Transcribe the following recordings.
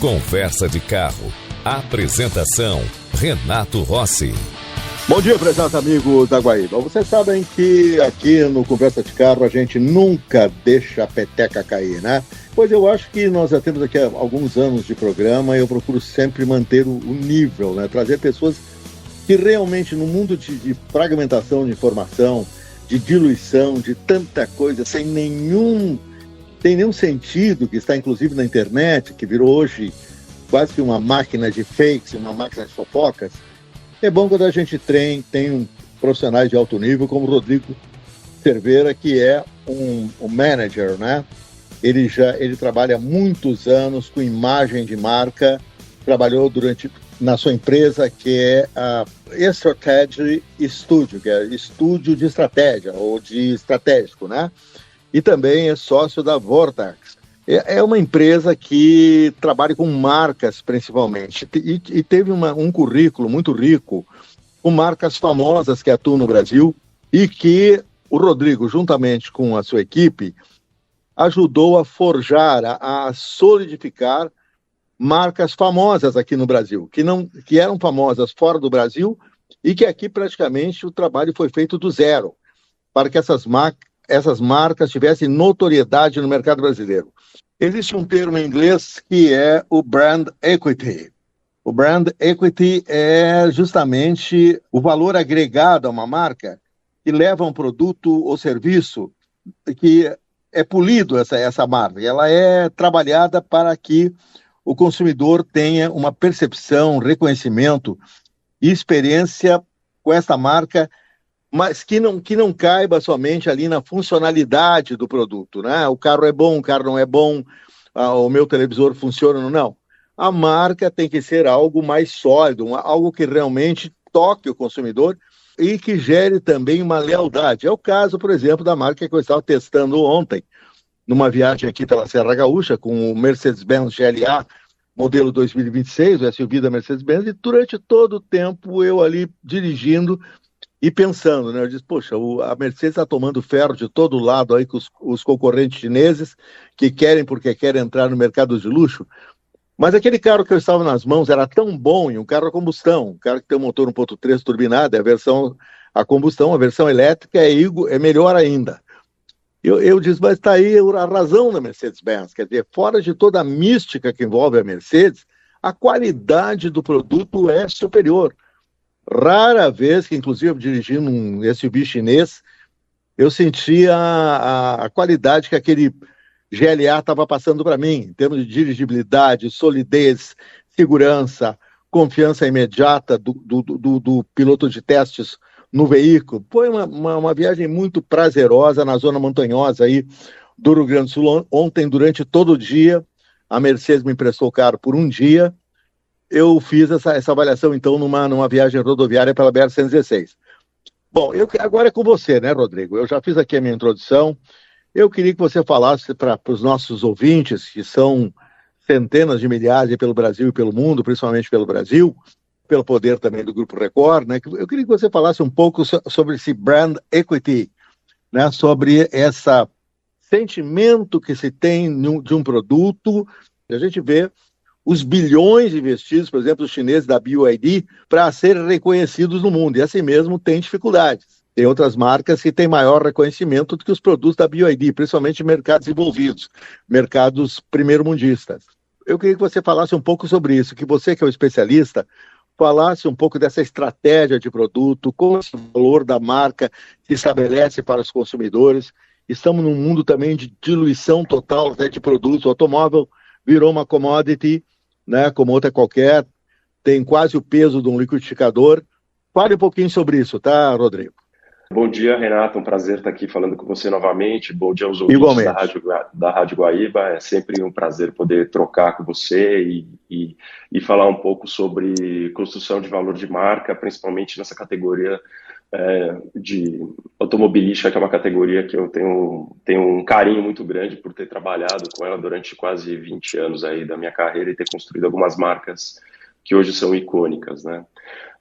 Conversa de Carro. Apresentação, Renato Rossi. Bom dia, prezados amigos da Guaíba. Vocês sabem que aqui no Conversa de Carro a gente nunca deixa a peteca cair, né? Pois eu acho que nós já temos aqui alguns anos de programa e eu procuro sempre manter o nível, né? Trazer pessoas que realmente no mundo de fragmentação de informação, de diluição, de tanta coisa, sem nenhum sentido, que está inclusive na internet, que virou hoje quase que uma máquina de fakes, uma máquina de fofocas. É bom quando a gente tem profissionais de alto nível, como o Rodrigo Cerveira, que é um manager, né? Ele trabalha há muitos anos com imagem de marca, trabalhou na sua empresa, que é a Strategy Studio, que é estúdio de estratégia, ou de estratégico, né? E também é sócio da Vortex. É uma empresa que trabalha com marcas, principalmente, e teve um currículo muito rico, com marcas famosas que atuam no Brasil, e que o Rodrigo, juntamente com a sua equipe, ajudou a forjar, a solidificar marcas famosas aqui no Brasil, que eram famosas fora do Brasil, e que aqui praticamente o trabalho foi feito do zero, para que essas marcas tivessem notoriedade no mercado brasileiro. Existe um termo em inglês que é o brand equity. O brand equity é justamente o valor agregado a uma marca que leva um produto ou serviço que é polido essa marca. Ela é trabalhada para que o consumidor tenha uma percepção, reconhecimento e experiência com essa marca, mas que não caiba somente ali na funcionalidade do produto, né? O carro é bom, o carro não é bom, o meu televisor funciona ou não. A marca tem que ser algo mais sólido, algo que realmente toque o consumidor e que gere também uma lealdade. É o caso, por exemplo, da marca que eu estava testando ontem, numa viagem aqui pela Serra Gaúcha, com o Mercedes-Benz GLA, modelo 2026, o SUV da Mercedes-Benz, e durante todo o tempo eu ali dirigindo e pensando, né? Eu disse, poxa, a Mercedes está tomando ferro de todo lado aí com os concorrentes chineses que querem entrar no mercado de luxo. Mas aquele carro que eu estava nas mãos era tão bom, e um carro a combustão, um carro que tem um motor 1.3 turbinado, a combustão, a versão elétrica é melhor ainda. Eu disse, mas está aí a razão da Mercedes-Benz, quer dizer, fora de toda a mística que envolve a Mercedes, a qualidade do produto é superior. Rara vez que, inclusive, dirigindo um SUV chinês, eu sentia a qualidade que aquele GLA estava passando para mim, em termos de dirigibilidade, solidez, segurança, confiança imediata do piloto de testes no veículo. Foi uma viagem muito prazerosa na zona montanhosa aí do Rio Grande do Sul. Ontem, durante todo o dia, a Mercedes me emprestou o carro por um dia. Eu fiz essa avaliação, então, numa viagem rodoviária pela BR-116. Bom, agora é com você, né, Rodrigo? Eu já fiz aqui a minha introdução. Eu queria que você falasse para os nossos ouvintes, que são centenas de milhares pelo Brasil e pelo mundo, principalmente pelo Brasil, pelo poder também do Grupo Record, né? Eu queria que você falasse um pouco sobre esse brand equity, né? Sobre esse sentimento que se tem de um produto. A gente vê os bilhões investidos, por exemplo, os chineses da BYD, para serem reconhecidos no mundo. E assim mesmo tem dificuldades. Tem outras marcas que têm maior reconhecimento do que os produtos da BYD, principalmente em mercados envolvidos, mercados primeiro-mundistas. Eu queria que você falasse um pouco sobre isso, que você que é o especialista, falasse um pouco dessa estratégia de produto, como esse valor da marca se estabelece para os consumidores. Estamos num mundo também de diluição total, né, de produtos. O automóvel virou uma commodity, né, como outra qualquer, tem quase o peso de um liquidificador. Fale um pouquinho sobre isso, tá, Rodrigo? Bom dia, Renato, um prazer estar aqui falando com você novamente. Bom dia aos ouvintes da Rádio Guaíba. É sempre um prazer poder trocar com você e falar um pouco sobre construção de valor de marca, principalmente nessa categoria de automobilística, que é uma categoria que eu tenho um carinho muito grande por ter trabalhado com ela durante quase 20 anos aí da minha carreira e ter construído algumas marcas que hoje são icônicas, né?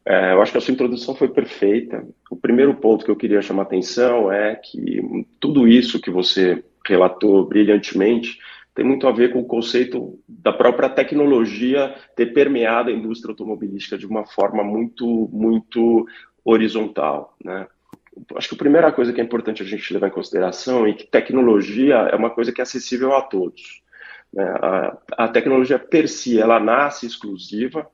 Eu acho que a sua introdução foi perfeita. O primeiro ponto que eu queria chamar a atenção é que tudo isso que você relatou brilhantemente tem muito a ver com o conceito da própria tecnologia ter permeado a indústria automobilística de uma forma muito, muito horizontal, né? Acho que a primeira coisa que é importante a gente levar em consideração é que tecnologia é uma coisa que é acessível a todos, né? A tecnologia per si, ela nasce exclusiva,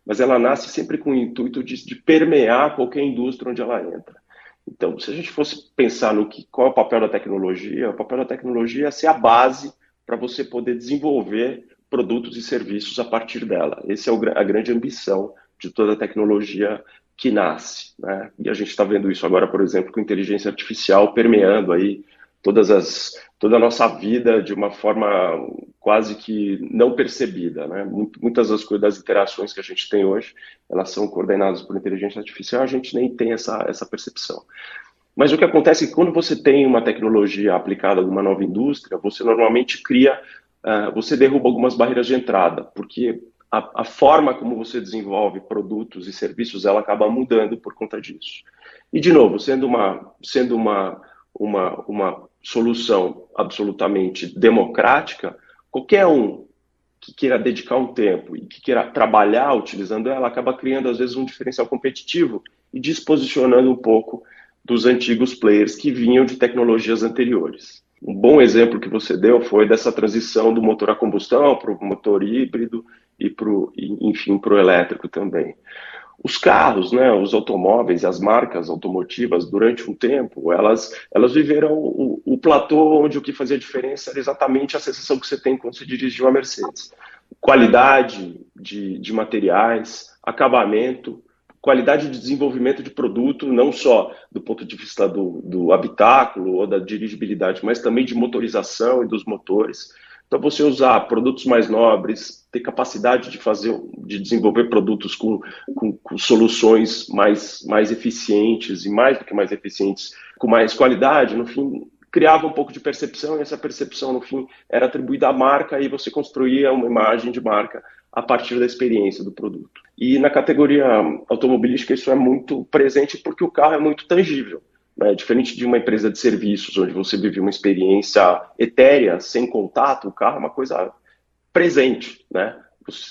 mas ela nasce sempre com o intuito de permear qualquer indústria onde ela entra. Então, se a gente fosse pensar qual é o papel da tecnologia é ser a base para você poder desenvolver produtos e serviços a partir dela. Essa é a grande ambição de toda a tecnologia que nasce, né? E a gente está vendo isso agora, por exemplo, com inteligência artificial permeando aí toda a nossa vida de uma forma quase que não percebida, né? Muitas das interações que a gente tem hoje, elas são coordenadas por inteligência artificial, a gente nem tem essa percepção. Mas o que acontece é que quando você tem uma tecnologia aplicada a alguma nova indústria, você normalmente você derruba algumas barreiras de entrada, porque a forma como você desenvolve produtos e serviços, ela acaba mudando por conta disso. E, de novo, sendo uma solução absolutamente democrática, qualquer um que queira dedicar um tempo e que queira trabalhar utilizando ela, acaba criando, às vezes, um diferencial competitivo e desposicionando um pouco dos antigos players que vinham de tecnologias anteriores. Um bom exemplo que você deu foi dessa transição do motor a combustão para o motor híbrido e, enfim, para o elétrico também. Os carros, né, os automóveis e as marcas automotivas, durante um tempo, elas viveram o platô onde o que fazia diferença era exatamente a sensação que você tem quando você dirigiu a Mercedes. Qualidade de materiais, acabamento, qualidade de desenvolvimento de produto, não só do ponto de vista do habitáculo ou da dirigibilidade, mas também de motorização e dos motores. Então, você usar produtos mais nobres, ter capacidade de desenvolver produtos com soluções mais eficientes, e mais do que mais eficientes, com mais qualidade, no fim, criava um pouco de percepção, e essa percepção, no fim, era atribuída à marca, e você construía uma imagem de marca a partir da experiência do produto. E na categoria automobilística isso é muito presente porque o carro é muito tangível, né? Diferente de uma empresa de serviços, onde você vive uma experiência etérea, sem contato, o carro é uma coisa presente, né?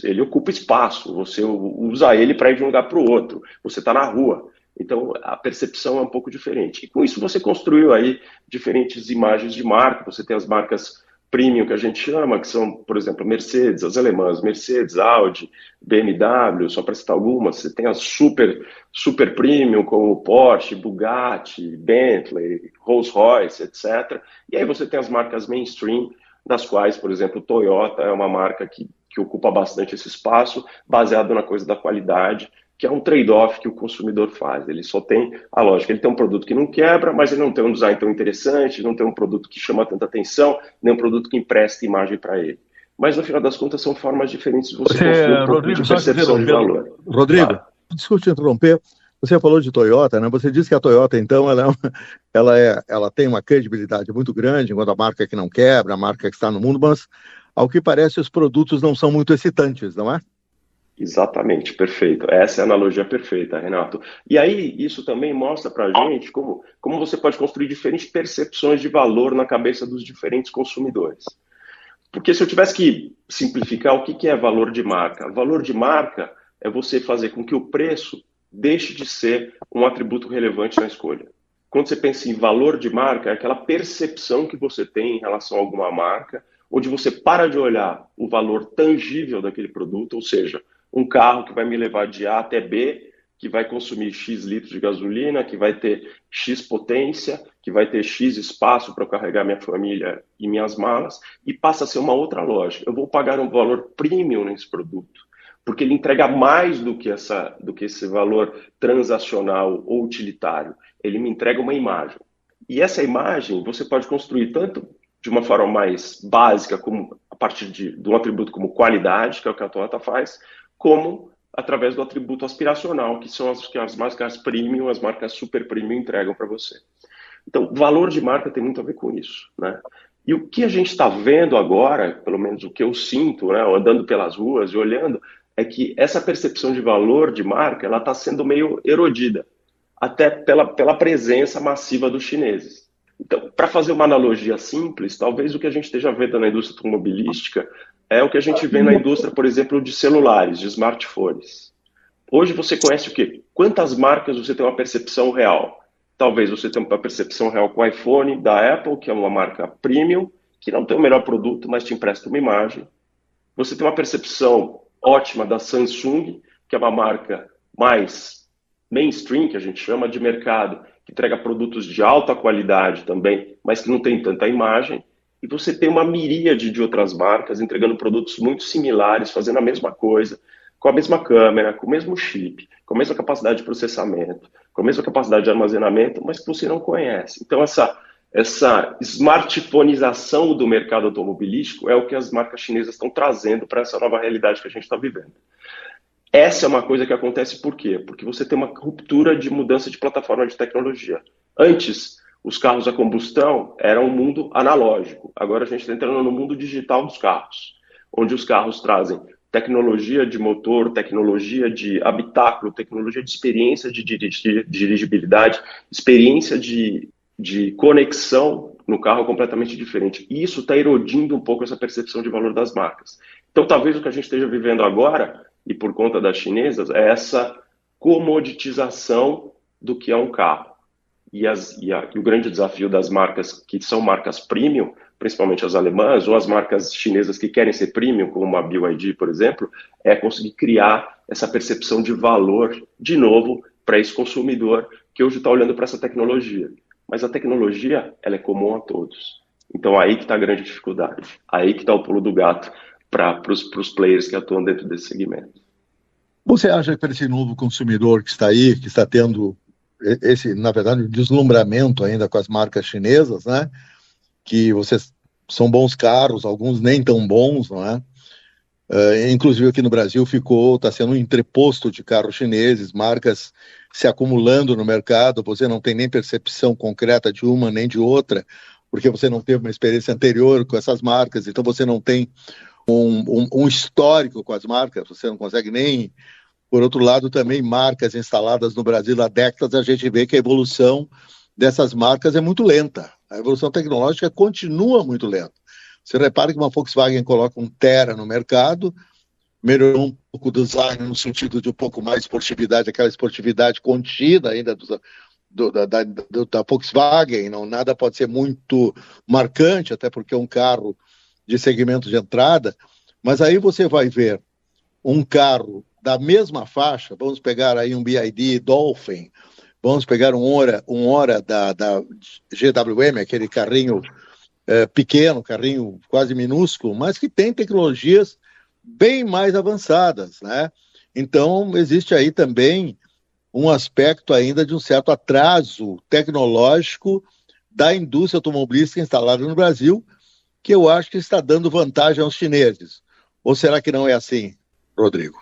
Ele ocupa espaço, você usa ele para ir de um lugar para o outro, você está na rua. Então, a percepção é um pouco diferente. E com isso você construiu aí diferentes imagens de marca, você tem as marcas premium que a gente chama, que são, por exemplo, Mercedes, as alemãs, Mercedes, Audi, BMW, só para citar algumas. Você tem as super premium, como Porsche, Bugatti, Bentley, Rolls-Royce, etc. E aí você tem as marcas mainstream, das quais, por exemplo, Toyota é uma marca que ocupa bastante esse espaço, baseado na coisa da qualidade, que é um trade-off que o consumidor faz. Ele só tem a lógica, ele tem um produto que não quebra, mas ele não tem um design tão interessante, não tem um produto que chama tanta atenção, nem um produto que empresta imagem para ele. Mas, no final das contas, são formas diferentes de você construir um pouco de percepção de valor. Rodrigo, claro. Desculpe te interromper, você falou de Toyota, né? Você disse que a Toyota, então, ela tem uma credibilidade muito grande, enquanto a marca que não quebra, a marca que está no mundo, mas, ao que parece, os produtos não são muito excitantes, não é? Exatamente, perfeito. Essa é a analogia perfeita, Renato. E aí, isso também mostra para a gente como você pode construir diferentes percepções de valor na cabeça dos diferentes consumidores. Porque se eu tivesse que simplificar, o que é valor de marca? Valor de marca é você fazer com que o preço deixe de ser um atributo relevante na escolha. Quando você pensa em valor de marca, é aquela percepção que você tem em relação a alguma marca, onde você para de olhar o valor tangível daquele produto, ou seja, um carro que vai me levar de A até B, que vai consumir X litros de gasolina, que vai ter X potência, que vai ter X espaço para carregar minha família e minhas malas, e passa a ser uma outra lógica. Eu vou pagar um valor premium nesse produto, porque ele entrega mais do que esse valor transacional ou utilitário. Ele me entrega uma imagem. E essa imagem você pode construir tanto de uma forma mais básica, como a partir de um atributo como qualidade, que é o que a Toyota faz, como através do atributo aspiracional, que são as marcas premium, as marcas super premium entregam para você. Então, valor de marca tem muito a ver com isso, né? E o que a gente está vendo agora, pelo menos o que eu sinto, né, andando pelas ruas e olhando, é que essa percepção de valor de marca ela está sendo meio erodida, até pela presença massiva dos chineses. Então, para fazer uma analogia simples, talvez o que a gente esteja vendo na indústria automobilística é o que a gente vê na indústria, por exemplo, de celulares, de smartphones. Hoje você conhece o quê? Quantas marcas você tem uma percepção real? Talvez você tenha uma percepção real com o iPhone da Apple, que é uma marca premium, que não tem o melhor produto, mas te empresta uma imagem. Você tem uma percepção ótima da Samsung, que é uma marca mais mainstream, que a gente chama de mercado, que entrega produtos de alta qualidade também, mas que não tem tanta imagem. E você tem uma miríade de outras marcas entregando produtos muito similares, fazendo a mesma coisa, com a mesma câmera, com o mesmo chip, com a mesma capacidade de processamento, com a mesma capacidade de armazenamento, mas que você não conhece. Então, essa smartphoneização do mercado automobilístico é o que as marcas chinesas estão trazendo para essa nova realidade que a gente está vivendo. Essa é uma coisa que acontece por quê? Porque você tem uma ruptura de mudança de plataforma de tecnologia. Antes, os carros a combustão eram um mundo analógico. Agora a gente está entrando no mundo digital dos carros, onde os carros trazem tecnologia de motor, tecnologia de habitáculo, tecnologia de experiência de dirigibilidade, experiência de conexão no carro completamente diferente. E isso está erodindo um pouco essa percepção de valor das marcas. Então, talvez o que a gente esteja vivendo agora, e por conta das chinesas, é essa comoditização do que é um carro. E o grande desafio das marcas que são marcas premium, principalmente as alemãs, ou as marcas chinesas que querem ser premium, como a BYD, por exemplo, é conseguir criar essa percepção de valor, de novo, para esse consumidor que hoje está olhando para essa tecnologia. Mas a tecnologia, ela é comum a todos. Então, aí que está a grande dificuldade. Aí que está o pulo do gato para os players que atuam dentro desse segmento. Você acha que para esse novo consumidor que está aí, que está tendo esse, na verdade, deslumbramento ainda com as marcas chinesas, né? Que vocês são bons carros, alguns nem tão bons, não é? Inclusive aqui no Brasil está sendo um entreposto de carros chineses, marcas se acumulando no mercado, você não tem nem percepção concreta de uma nem de outra, porque você não teve uma experiência anterior com essas marcas, então você não tem um histórico com as marcas, você não consegue nem... Por outro lado, também marcas instaladas no Brasil há décadas, a gente vê que a evolução dessas marcas é muito lenta. A evolução tecnológica continua muito lenta. Você repara que uma Volkswagen coloca um Tera no mercado, melhorou um pouco o design no sentido de um pouco mais esportividade, aquela esportividade contida ainda da Volkswagen, não, nada pode ser muito marcante, até porque é um carro de segmento de entrada, mas aí você vai ver um carro da mesma faixa, vamos pegar aí um BYD Dolphin, vamos pegar um Ora da GWM, aquele carrinho pequeno, carrinho quase minúsculo, mas que tem tecnologias bem mais avançadas, né? Então, existe aí também um aspecto ainda de um certo atraso tecnológico da indústria automobilística instalada no Brasil, que eu acho que está dando vantagem aos chineses. Ou será que não é assim, Rodrigo?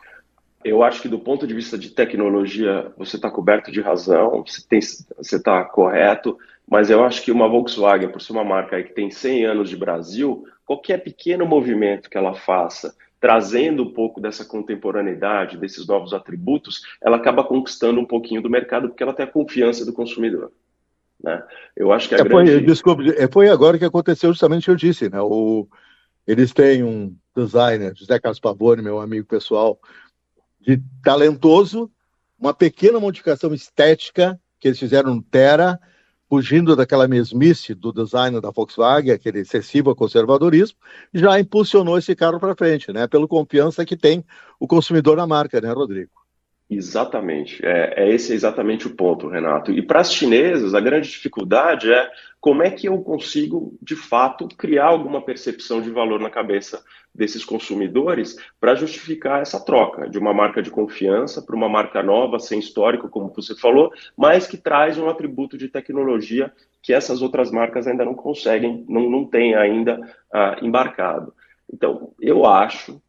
Eu acho que do ponto de vista de tecnologia, você está coberto de razão, você está correto, mas eu acho que uma Volkswagen, por ser uma marca aí que tem 100 anos de Brasil, qualquer pequeno movimento que ela faça, trazendo um pouco dessa contemporaneidade, desses novos atributos, ela acaba conquistando um pouquinho do mercado, porque ela tem a confiança do consumidor. Né? Eu acho que foi agora que aconteceu justamente o que eu disse, né? Eles têm um designer, José Carlos Pavone, meu amigo pessoal, de talentoso, uma pequena modificação estética que eles fizeram no Tera, fugindo daquela mesmice do design da Volkswagen, aquele excessivo conservadorismo, já impulsionou esse carro para frente, né? Pela confiança que tem o consumidor na marca, né, Rodrigo? Exatamente, esse é exatamente o ponto, Renato. E para as chinesas, a grande dificuldade é como é que eu consigo, de fato, criar alguma percepção de valor na cabeça desses consumidores para justificar essa troca de uma marca de confiança para uma marca nova, sem histórico, como você falou, mas que traz um atributo de tecnologia que essas outras marcas ainda não conseguem, não têm ainda embarcado. Então, eu acho...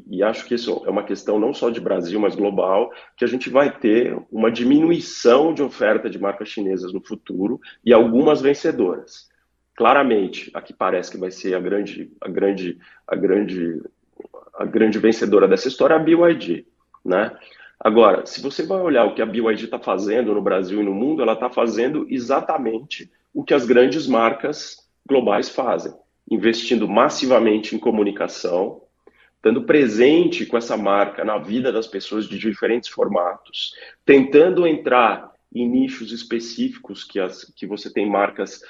E acho que isso é uma questão não só de Brasil, mas global, que a gente vai ter uma diminuição de oferta de marcas chinesas no futuro e algumas vencedoras. Claramente, a que parece que vai ser a grande vencedora dessa história é a BYD, né? Agora, se você vai olhar o que a BYD está fazendo no Brasil e no mundo, ela está fazendo exatamente o que as grandes marcas globais fazem, investindo massivamente em comunicação, estando presente com essa marca na vida das pessoas de diferentes formatos, tentando entrar em nichos específicos que você tem marcas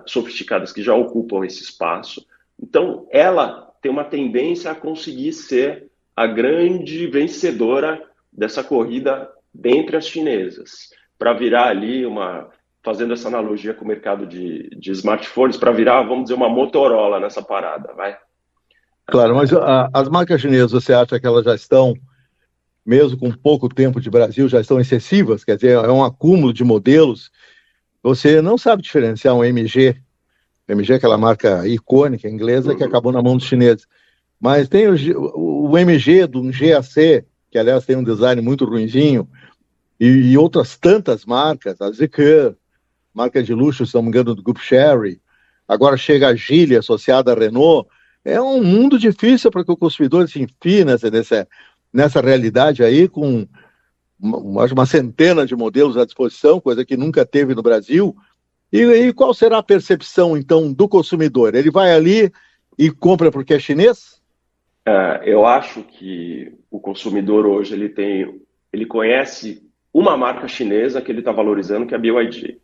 sofisticadas que já ocupam esse espaço. Então, ela tem uma tendência a conseguir ser a grande vencedora dessa corrida dentre as chinesas, para virar ali fazendo essa analogia com o mercado de smartphones, para virar, vamos dizer, uma Motorola nessa parada, vai? Claro, mas as marcas chinesas, você acha que elas já estão, mesmo com pouco tempo de Brasil, já estão excessivas? Quer dizer, é um acúmulo de modelos. Você não sabe diferenciar um MG. MG é aquela marca icônica inglesa que acabou na mão dos chineses. Mas tem o MG do GAC, que aliás tem um design muito ruinzinho, e outras tantas marcas, a Zeekr, marca de luxo, se não me engano, do Grupo Chery. Agora chega a Geely, associada à Renault. É um mundo difícil para que o consumidor se enfie nessa realidade aí, com uma centena de modelos à disposição, coisa que nunca teve no Brasil. E qual será a percepção, então, do consumidor? Ele vai ali e compra porque é chinês? Eu acho que o consumidor hoje ele conhece uma marca chinesa que ele está valorizando, que é a BYD.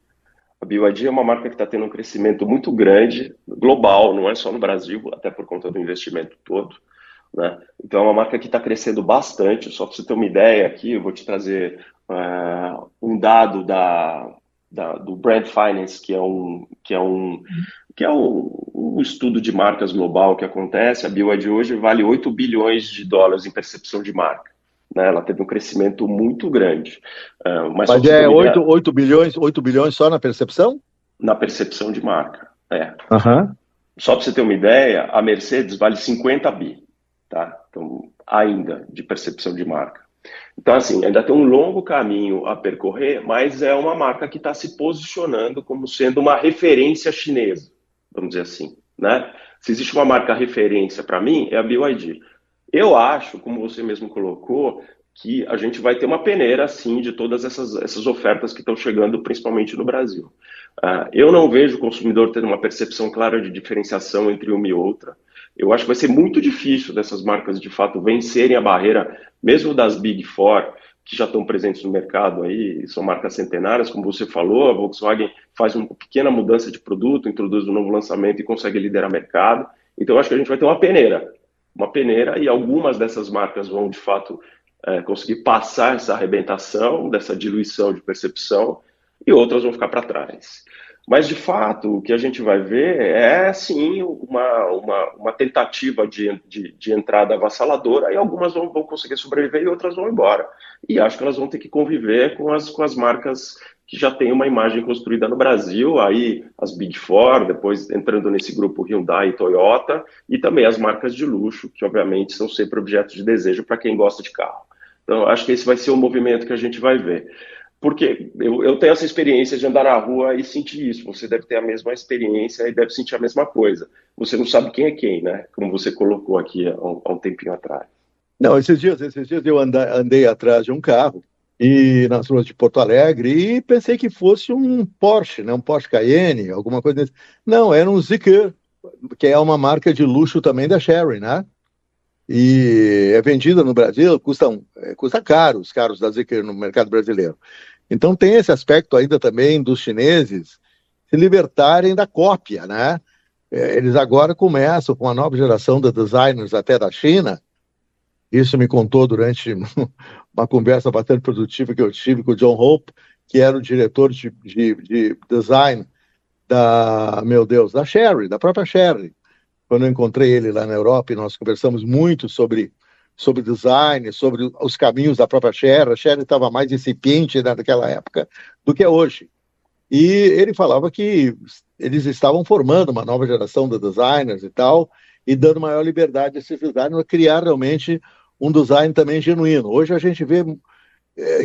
A BYD é uma marca que está tendo um crescimento muito grande, global, não é só no Brasil, até por conta do investimento todo, né? Então é uma marca que está crescendo bastante. Só para você ter uma ideia aqui, eu vou te trazer um dado do Brand Finance, que é um estudo de marcas global que acontece. A BYD hoje vale 8 bilhões de dólares em percepção de marca, né? Ela teve um crescimento muito grande. Mas é 8 bilhões só na percepção? Na percepção de marca, Uhum. Só para você ter uma ideia, a Mercedes vale 50 bi, tá? Então, ainda de percepção de marca. Então, assim, ainda tem um longo caminho a percorrer, mas é uma marca que está se posicionando como sendo uma referência chinesa, vamos dizer assim, né? Se existe uma marca referência para mim, é a BYD. Eu acho, como você mesmo colocou, que a gente vai ter uma peneira, assim, de todas essas ofertas que estão chegando, principalmente no Brasil. Eu não vejo o consumidor tendo uma percepção clara de diferenciação entre uma e outra. Eu acho que vai ser muito difícil dessas marcas, de fato, vencerem a barreira, mesmo das Big Four, que já estão presentes no mercado aí, são marcas centenárias, como você falou. A Volkswagen faz uma pequena mudança de produto, introduz um novo lançamento e consegue liderar o mercado. Então, eu acho que a gente vai ter uma peneira, e algumas dessas marcas vão, de fato, conseguir passar essa arrebentação, dessa diluição de percepção, e outras vão ficar para trás. Mas, de fato, o que a gente vai ver é, sim, uma tentativa de entrada avassaladora, e algumas vão conseguir sobreviver e outras vão embora. E acho que elas vão ter que conviver com as marcas que já têm uma imagem construída no Brasil, aí as Big Four, depois entrando nesse grupo Hyundai e Toyota, e também as marcas de luxo, que obviamente são sempre objetos de desejo para quem gosta de carro. Então, acho que esse vai ser o movimento que a gente vai ver. Porque eu tenho essa experiência de andar na rua e sentir isso. Você deve ter a mesma experiência e deve sentir a mesma coisa. Você não sabe quem é quem, né? Como você colocou aqui há um tempinho atrás. Não, esses dias eu andei atrás de um carro e nas ruas de Porto Alegre e pensei que fosse um Porsche, né? Um Porsche Cayenne, alguma coisa desse. Não, era um Zeekr, que é uma marca de luxo também da Chery, né? E é vendida no Brasil, custa caro os carros da Zeekr no mercado brasileiro. Então tem esse aspecto ainda também dos chineses se libertarem da cópia, né? Eles agora começam com a nova geração de designers até da China. Isso me contou durante uma conversa bastante produtiva que eu tive com o John Hope, que era o diretor de design da Chery, da própria Chery. Quando eu encontrei ele lá na Europa, e nós conversamos muito sobre design, sobre os caminhos da própria Chery. A Chery estava mais incipiente naquela época do que é hoje. E ele falava que eles estavam formando uma nova geração de designers e tal, e dando maior liberdade a esses designers a criar realmente um design também genuíno. Hoje a gente vê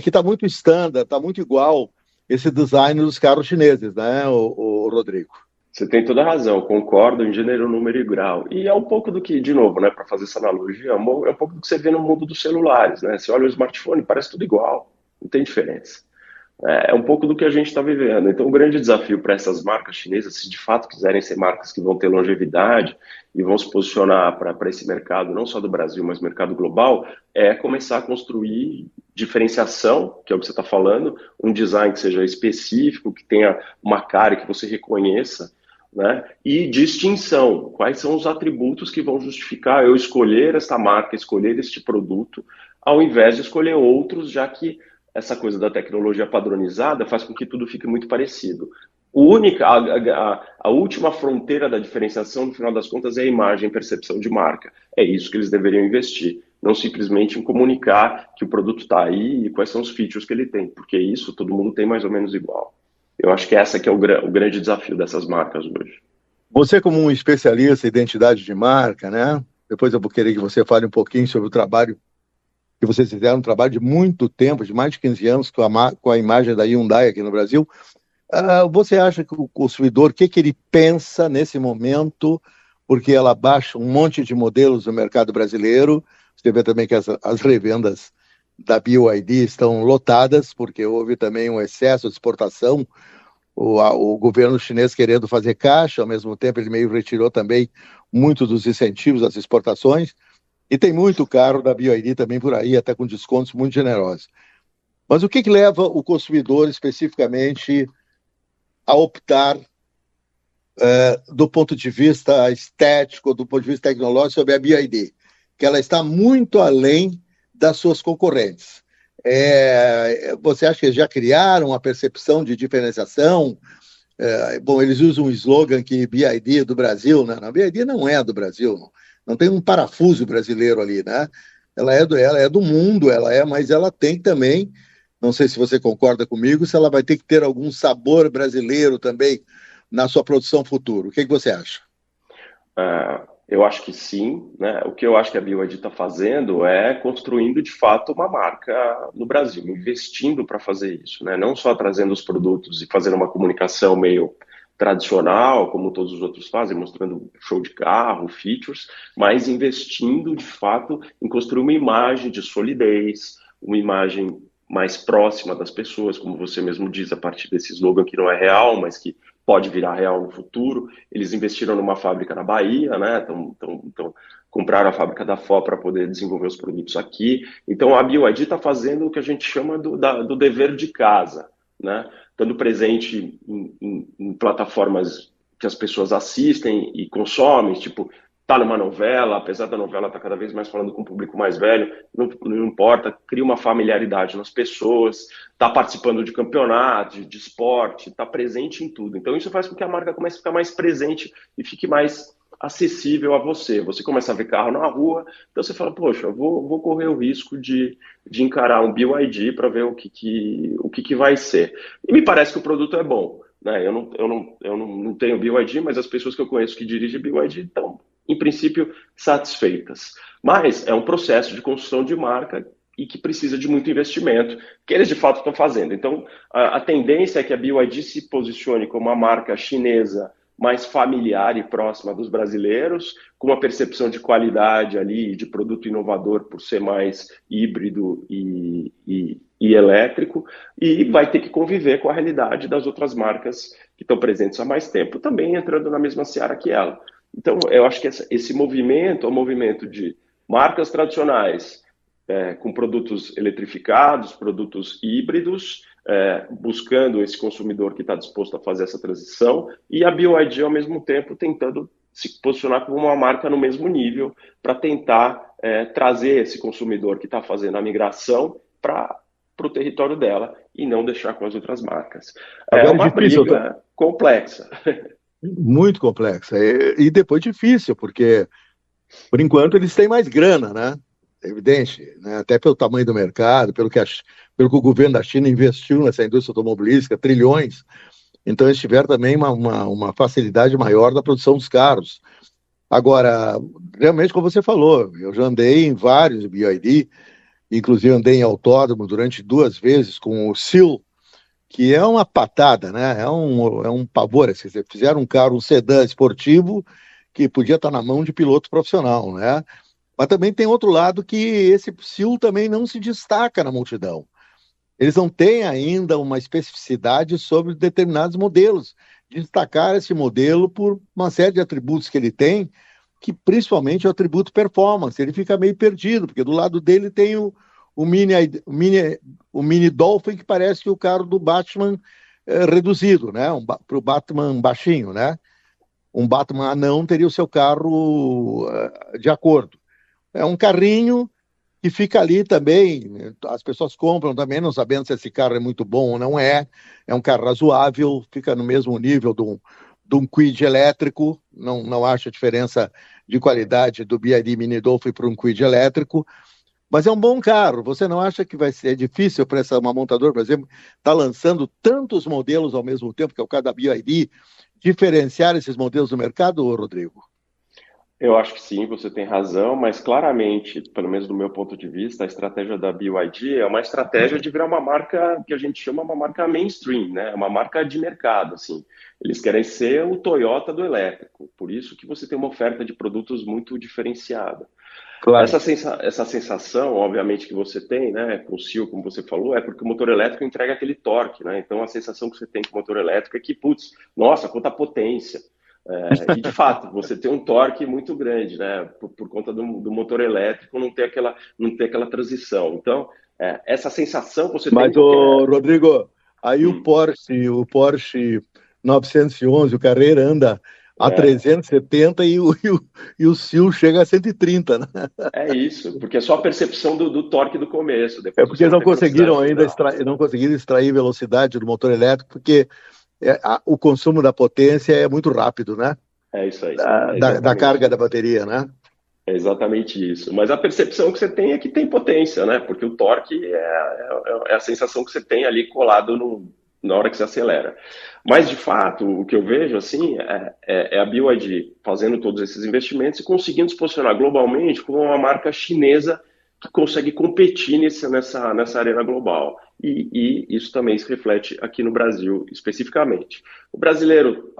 que está muito standard, está muito igual esse design dos carros chineses, né, o Rodrigo? Você tem toda a razão, concordo em gênero, número e grau. E é um pouco do que, de novo, né, para fazer essa analogia, é um pouco do que você vê no mundo dos celulares, né? Você olha o smartphone, parece tudo igual, não tem diferença. É um pouco do que a gente está vivendo. Então, o grande desafio para essas marcas chinesas, se de fato quiserem ser marcas que vão ter longevidade e vão se posicionar para esse mercado, não só do Brasil, mas mercado global, é começar a construir diferenciação, que é o que você está falando, um design que seja específico, que tenha uma cara que você reconheça, né? E distinção. Quais são os atributos que vão justificar eu escolher esta marca, escolher este produto, ao invés de escolher outros, já que essa coisa da tecnologia padronizada faz com que tudo fique muito parecido. A última fronteira da diferenciação, no final das contas, é a imagem e percepção de marca. É isso que eles deveriam investir, não simplesmente em comunicar que o produto está aí e quais são os features que ele tem, porque isso todo mundo tem mais ou menos igual. Eu acho que essa que é o grande desafio dessas marcas hoje. Você, como um especialista em identidade de marca, né? Depois eu vou querer que você fale um pouquinho sobre o trabalho que vocês fizeram, um trabalho de muito tempo, de mais de 15 anos, com a imagem da Hyundai aqui no Brasil. Você acha que o consumidor, o que ele pensa nesse momento, porque ela baixa um monte de modelos no mercado brasileiro? Você vê também que as revendas da BYD estão lotadas, porque houve também um excesso de exportação, o governo chinês querendo fazer caixa, ao mesmo tempo ele meio retirou também muito dos incentivos às exportações, e tem muito carro da BYD também por aí, até com descontos muito generosos. Mas o que leva o consumidor especificamente a optar do ponto de vista estético, do ponto de vista tecnológico, sobre a BYD? Que ela está muito além das suas concorrentes. Você acha que eles já criaram uma percepção de diferenciação? Bom, eles usam um slogan que BYD é do Brasil, né? A BYD não é do Brasil, não tem um parafuso brasileiro ali, né? Ela é do mundo, mas ela tem também, não sei se você concorda comigo, se ela vai ter que ter algum sabor brasileiro também na sua produção futura. O que você acha? Eu acho que sim, né? O que eu acho que a BYD está fazendo é construindo de fato uma marca no Brasil, investindo para fazer isso, né? Não só trazendo os produtos e fazendo uma comunicação meio tradicional, como todos os outros fazem, mostrando show de carro, features, mas investindo de fato em construir uma imagem de solidez, uma imagem mais próxima das pessoas, como você mesmo diz, a partir desse slogan que não é real, mas que pode virar real no futuro. Eles investiram numa fábrica na Bahia, né? Compraram a fábrica da FO para poder desenvolver os produtos aqui. Então a BYD está fazendo o que a gente chama do dever de casa, né? Estando presente em plataformas que as pessoas assistem e consomem, tipo, tá numa novela, apesar da novela estar cada vez mais falando com o público mais velho, não importa, cria uma familiaridade nas pessoas, tá participando de campeonatos, de esporte, tá presente em tudo. Então isso faz com que a marca comece a ficar mais presente e fique mais acessível a você. Você começa a ver carro na rua, então você fala, poxa, vou correr o risco de encarar um BYD para ver o que vai ser. E me parece que o produto é bom, né? Eu não tenho BYD, mas as pessoas que eu conheço que dirigem BYD estão, em princípio, satisfeitas. Mas é um processo de construção de marca e que precisa de muito investimento, que eles de fato estão fazendo. Então, a tendência é que a BYD se posicione como uma marca chinesa mais familiar e próxima dos brasileiros, com uma percepção de qualidade ali, de produto inovador por ser mais híbrido e elétrico, e vai ter que conviver com a realidade das outras marcas que estão presentes há mais tempo, também entrando na mesma seara que ela. Então, eu acho que esse movimento é um movimento de marcas tradicionais com produtos eletrificados, produtos híbridos, buscando esse consumidor que está disposto a fazer essa transição, e a BYD, ao mesmo tempo, tentando se posicionar como uma marca no mesmo nível para tentar trazer esse consumidor que está fazendo a migração para o território dela e não deixar com as outras marcas. É uma briga complexa. Muito complexa. E depois difícil, porque, por enquanto, eles têm mais grana, né? É evidente, né? Até pelo tamanho do mercado, pelo que o governo da China investiu nessa indústria automobilística, trilhões. Então, eles tiveram também uma facilidade maior da produção dos carros. Agora, realmente, como você falou, eu já andei em vários BYD, inclusive andei em autódromo durante 2 vezes com o Seal, que é uma patada, né? É um pavor. Fizeram um carro, um sedã esportivo, que podia estar na mão de piloto profissional, né? Mas também tem outro lado que esse Seal também não se destaca na multidão. Eles não têm ainda uma especificidade sobre determinados modelos, destacar esse modelo por uma série de atributos que ele tem, que principalmente é o atributo performance. Ele fica meio perdido, porque do lado dele tem o Mini Dolphin, que parece o carro do Batman reduzido, né? Para o Batman baixinho, né? Um Batman anão teria o seu carro de acordo. É um carrinho que fica ali também, as pessoas compram também, não sabendo se esse carro é muito bom ou não é. É um carro razoável, fica no mesmo nível de um Kwid elétrico, não acho a diferença de qualidade do BYD Mini Dolphin para um Kwid elétrico, mas é um bom carro. Você não acha que vai ser difícil para uma montadora, por exemplo, estar lançando tantos modelos ao mesmo tempo, que é o caso da BYD, diferenciar esses modelos no mercado, Rodrigo? Eu acho que sim, você tem razão, mas claramente, pelo menos do meu ponto de vista, a estratégia da BYD é uma estratégia de virar uma marca que a gente chama uma marca mainstream, né? Uma marca de mercado, assim. Eles querem ser o Toyota do elétrico, por isso que você tem uma oferta de produtos muito diferenciada. Claro. Essa sensação, obviamente, que você tem, né, com o Seal, como você falou, é porque o motor elétrico entrega aquele torque, né? Então, a sensação que você tem com o motor elétrico é que, putz, nossa, quanta potência. E de fato, você tem um torque muito grande, né? Por conta do motor elétrico, não ter aquela transição. Então, essa sensação que você tem. Mas, Rodrigo, aí o Porsche 911, o Carrera anda a 370 e o Seal chega a 130, né? É isso, porque é só a percepção do torque do começo. É porque eles não conseguiram ainda extrair velocidade do motor elétrico, porque o consumo da potência é muito rápido, né? É isso aí. Da carga da bateria, né? É exatamente isso. Mas a percepção que você tem é que tem potência, né? Porque o torque é a sensação que você tem ali colado na hora que você acelera. Mas, de fato, o que eu vejo, assim, é a BYD fazendo todos esses investimentos e conseguindo se posicionar globalmente como uma marca chinesa que consegue competir nessa arena global. E isso também se reflete aqui no Brasil, especificamente. O brasileiro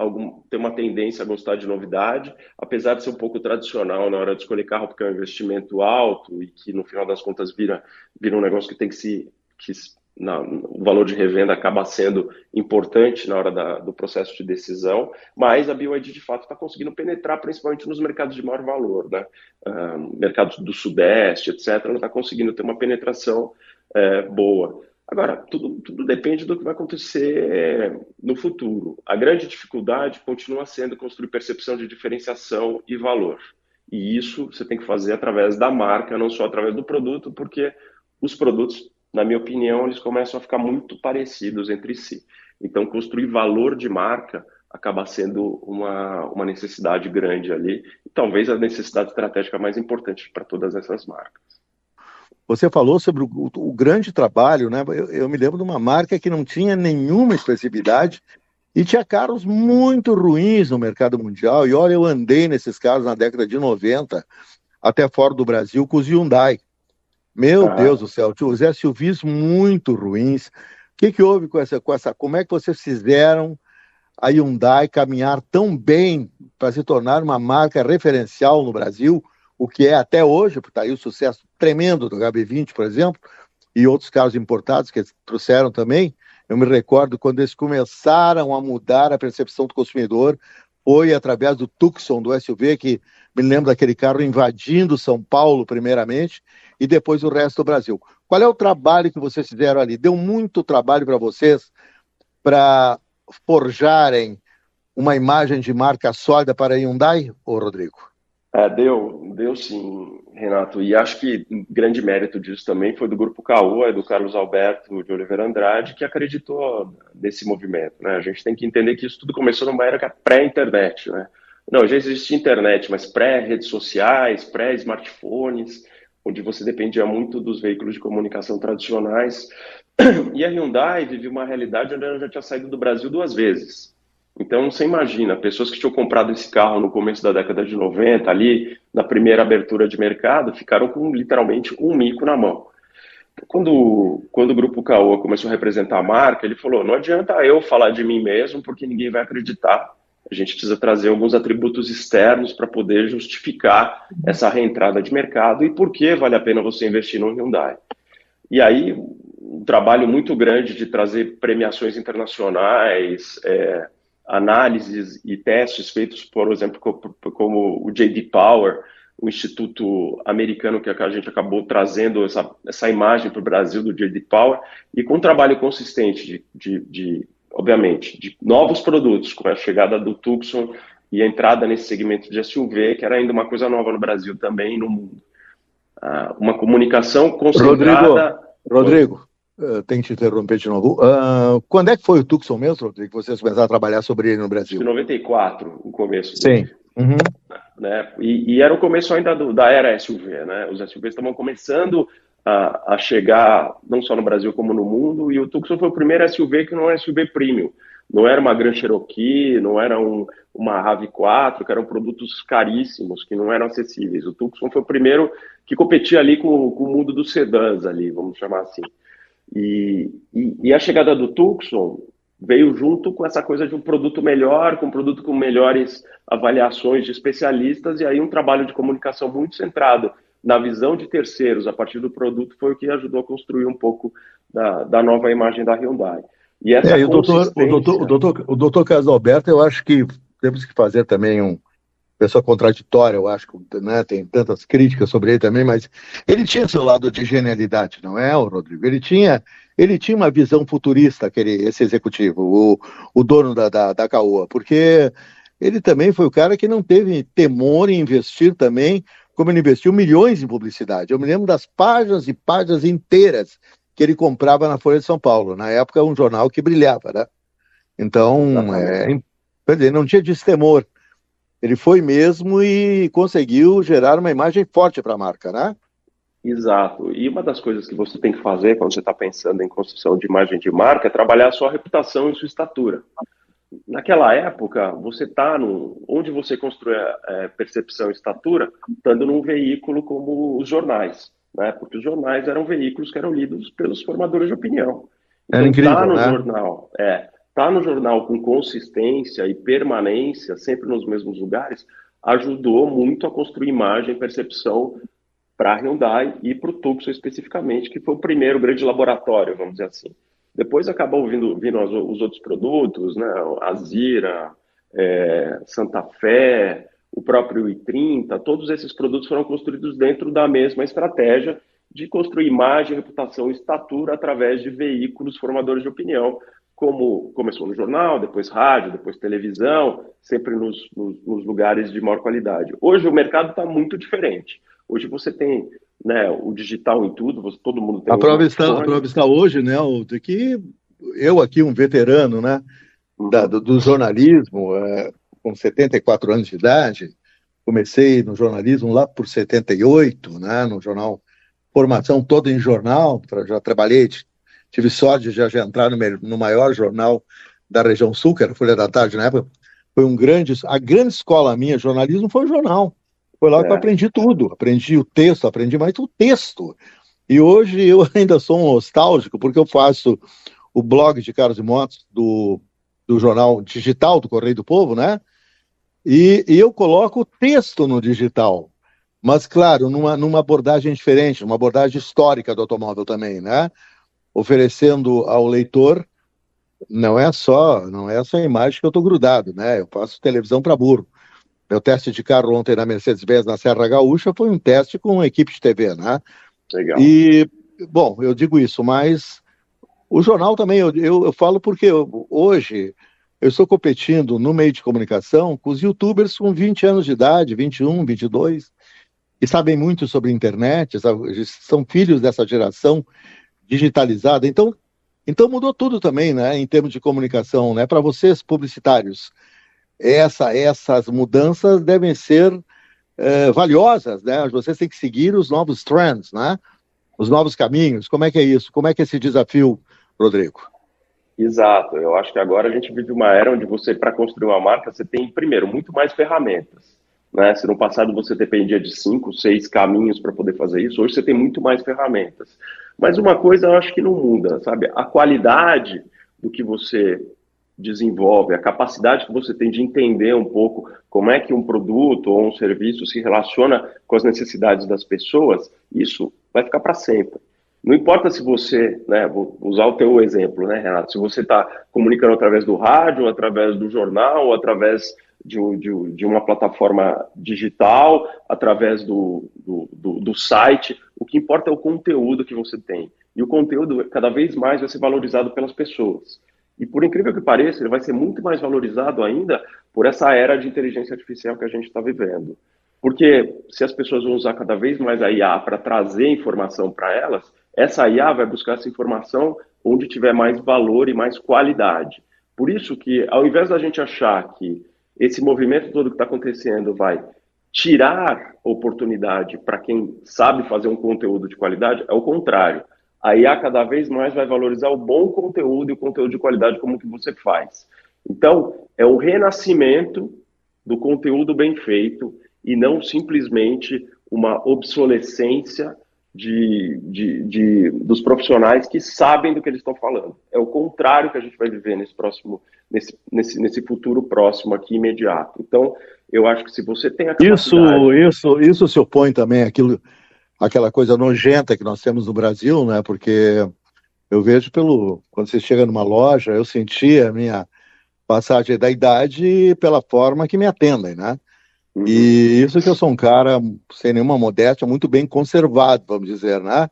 tem uma tendência a gostar de novidade, apesar de ser um pouco tradicional na hora de escolher carro, porque é um investimento alto e que, no final das contas, vira um negócio que tem o valor de revenda acaba sendo importante na hora do processo de decisão, mas a BYD, de fato, está conseguindo penetrar principalmente nos mercados de maior valor, né? Mercados do Sudeste, etc., ela está conseguindo ter uma penetração boa. Agora, tudo depende do que vai acontecer no futuro. A grande dificuldade continua sendo construir percepção de diferenciação e valor. E isso você tem que fazer através da marca, não só através do produto, porque os produtos, na minha opinião, eles começam a ficar muito parecidos entre si. Então, construir valor de marca acaba sendo uma necessidade grande ali, e talvez a necessidade estratégica mais importante para todas essas marcas. Você falou sobre o grande trabalho, né? Eu me lembro de uma marca que não tinha nenhuma expressividade e tinha carros muito ruins no mercado mundial. E olha, eu andei nesses carros na década de 90, até fora do Brasil, com os Hyundai. Meu Deus do céu, os SUVs muito ruins. O que houve com essa? Como é que vocês fizeram a Hyundai caminhar tão bem para se tornar uma marca referencial no Brasil, o que é até hoje, porque está aí o sucesso tremendo do HB20, por exemplo, e outros carros importados que eles trouxeram também. Eu me recordo quando eles começaram a mudar a percepção do consumidor, foi através do Tucson, do SUV, que me lembro daquele carro invadindo São Paulo, primeiramente, e depois o resto do Brasil. Qual é o trabalho que vocês fizeram ali? Deu muito trabalho para vocês para forjarem uma imagem de marca sólida para a Hyundai, Rodrigo? Deu sim, Renato, e acho que grande mérito disso também foi do Grupo Caoa, do Carlos Alberto de Oliveira Andrade, que acreditou nesse movimento, né? A gente tem que entender que isso tudo começou numa era pré-internet, né? Não, já existia internet, mas pré-redes sociais, pré-smartphones, onde você dependia muito dos veículos de comunicação tradicionais. E a Hyundai vivia uma realidade onde ela já tinha saído do Brasil 2 vezes. Então, você imagina, pessoas que tinham comprado esse carro no começo da década de 90, ali na primeira abertura de mercado, ficaram com literalmente um mico na mão. Quando o Grupo Caoa começou a representar a marca, ele falou, não adianta eu falar de mim mesmo, porque ninguém vai acreditar. A gente precisa trazer alguns atributos externos para poder justificar essa reentrada de mercado e por que vale a pena você investir no Hyundai. E aí, um trabalho muito grande de trazer premiações internacionais, análises e testes feitos, por exemplo, como o J.D. Power, o instituto americano que a gente acabou trazendo essa imagem para o Brasil do J.D. Power, e com um trabalho consistente obviamente, de novos produtos, com a chegada do Tucson e a entrada nesse segmento de SUV, que era ainda uma coisa nova no Brasil também e no mundo. Uma comunicação concentrada... Rodrigo, tenho que te interromper de novo. Quando é que foi o Tucson mesmo, Rodrigo, que vocês começaram a trabalhar sobre ele no Brasil? Em 94, o começo. Sim. Uhum. Né? E era o começo ainda da era SUV, né? Os SUVs estavam começando a chegar não só no Brasil como no mundo, e o Tucson foi o primeiro SUV que não é SUV premium. Não era uma Grand Cherokee, não era uma RAV4, que eram produtos caríssimos, que não eram acessíveis. O Tucson foi o primeiro que competia ali com o mundo dos sedãs ali, vamos chamar assim. E a chegada do Tucson veio junto com essa coisa de um produto melhor, com um produto com melhores avaliações de especialistas, e aí um trabalho de comunicação muito centrado na visão de terceiros a partir do produto foi o que ajudou a construir um pouco da nova imagem da Hyundai. E essa o doutor Carlos Alberto, eu acho que temos que fazer também um pessoa contraditória, eu acho que, né, tem tantas críticas sobre ele também, mas ele tinha seu lado de genialidade, não é, Rodrigo? Ele tinha uma visão futurista, esse executivo, o dono da Caoa, porque ele também foi o cara que não teve temor em investir também, como ele investiu milhões em publicidade. Eu me lembro das páginas e páginas inteiras que ele comprava na Folha de São Paulo, na época um jornal que brilhava, né? Então, ele não tinha destemor. Ele foi mesmo e conseguiu gerar uma imagem forte para a marca, né? Exato. E uma das coisas que você tem que fazer quando você está pensando em construção de imagem de marca é trabalhar a sua reputação e sua estatura. Naquela época, você está onde você constrói percepção e estatura, estando num veículo como os jornais, né? Porque os jornais eram veículos que eram lidos pelos formadores de opinião. Então, era incrível, tá no né? jornal, tá no jornal com consistência e permanência, sempre nos mesmos lugares, ajudou muito a construir imagem e percepção para a Hyundai e para o Tucson especificamente, que foi o primeiro grande laboratório, vamos dizer assim. Depois acabou vindo os outros produtos, né? A Zira, Santa Fé, o próprio i30, todos esses produtos foram construídos dentro da mesma estratégia de construir imagem, reputação e estatura através de veículos formadores de opinião, como começou no jornal, depois rádio, depois televisão, sempre nos lugares de maior qualidade. Hoje o mercado está muito diferente. Hoje você tem, né, o digital em tudo, todo mundo tem... A prova está hoje, né, que eu aqui, um veterano, né, do jornalismo, com 74 anos de idade, comecei no jornalismo lá por 78, né, no jornal, formação toda em jornal, já trabalhei, tive sorte de já entrar no maior jornal da região sul, que era a Folha da Tarde na época. Foi a grande escola minha, jornalismo, foi o jornal. Foi lá que eu aprendi tudo, aprendi o texto, aprendi mais o texto. E hoje eu ainda sou um nostálgico, porque eu faço o blog de Carros e Motos do jornal digital do Correio do Povo, né? E eu coloco o texto no digital, mas, claro, numa abordagem diferente, numa abordagem histórica do automóvel também, né? Oferecendo ao leitor, não é só a imagem que eu estou grudado, né? Eu faço televisão para burro. Meu teste de carro ontem na Mercedes-Benz, na Serra Gaúcha, foi um teste com uma equipe de TV, né? Legal. E, bom, eu digo isso, mas o jornal também, eu falo porque hoje eu estou competindo no meio de comunicação com os youtubers com 20 anos de idade, 21, 22, e sabem muito sobre internet, são filhos dessa geração digitalizada. Então mudou tudo também, né, em termos de comunicação, né? Para vocês, publicitários, essas mudanças devem ser valiosas, né? Vocês têm que seguir os novos trends, né? Os novos caminhos. Como é que é isso? Como é que é esse desafio, Rodrigo? Exato. Eu acho que agora a gente vive uma era onde você, para construir uma marca, você tem, primeiro, muito mais ferramentas, né? Se no passado você dependia de 5, 6 caminhos para poder fazer isso, hoje você tem muito mais ferramentas. Mas uma coisa eu acho que não muda, sabe? A qualidade do que você desenvolve, a capacidade que você tem de entender um pouco como é que um produto ou um serviço se relaciona com as necessidades das pessoas, isso vai ficar para sempre. Não importa se você, né, vou usar o teu exemplo, né, Renato, se você está comunicando através do rádio, através do jornal, através de uma plataforma digital, através do site, o que importa é o conteúdo que você tem. E o conteúdo cada vez mais vai ser valorizado pelas pessoas. E por incrível que pareça, ele vai ser muito mais valorizado ainda por essa era de inteligência artificial que a gente está vivendo. Porque se as pessoas vão usar cada vez mais a IA para trazer informação para elas, essa IA vai buscar essa informação onde tiver mais valor e mais qualidade. Por isso que, ao invés da gente achar que esse movimento todo que está acontecendo vai tirar oportunidade para quem sabe fazer um conteúdo de qualidade, é o contrário. A IA cada vez mais vai valorizar o bom conteúdo e o conteúdo de qualidade como que você faz. Então, é o renascimento do conteúdo bem feito e não simplesmente uma obsolescência dos profissionais que sabem do que eles estão falando. É o contrário que a gente vai viver nesse futuro próximo aqui, imediato. Então, eu acho que se você tem a capacidade... Isso se opõe também àquela coisa nojenta que nós temos no Brasil, né? Porque eu vejo quando você chega numa loja, eu senti a minha passagem da idade pela forma que me atendem, né? E isso que eu sou um cara, sem nenhuma modéstia, muito bem conservado, vamos dizer, né?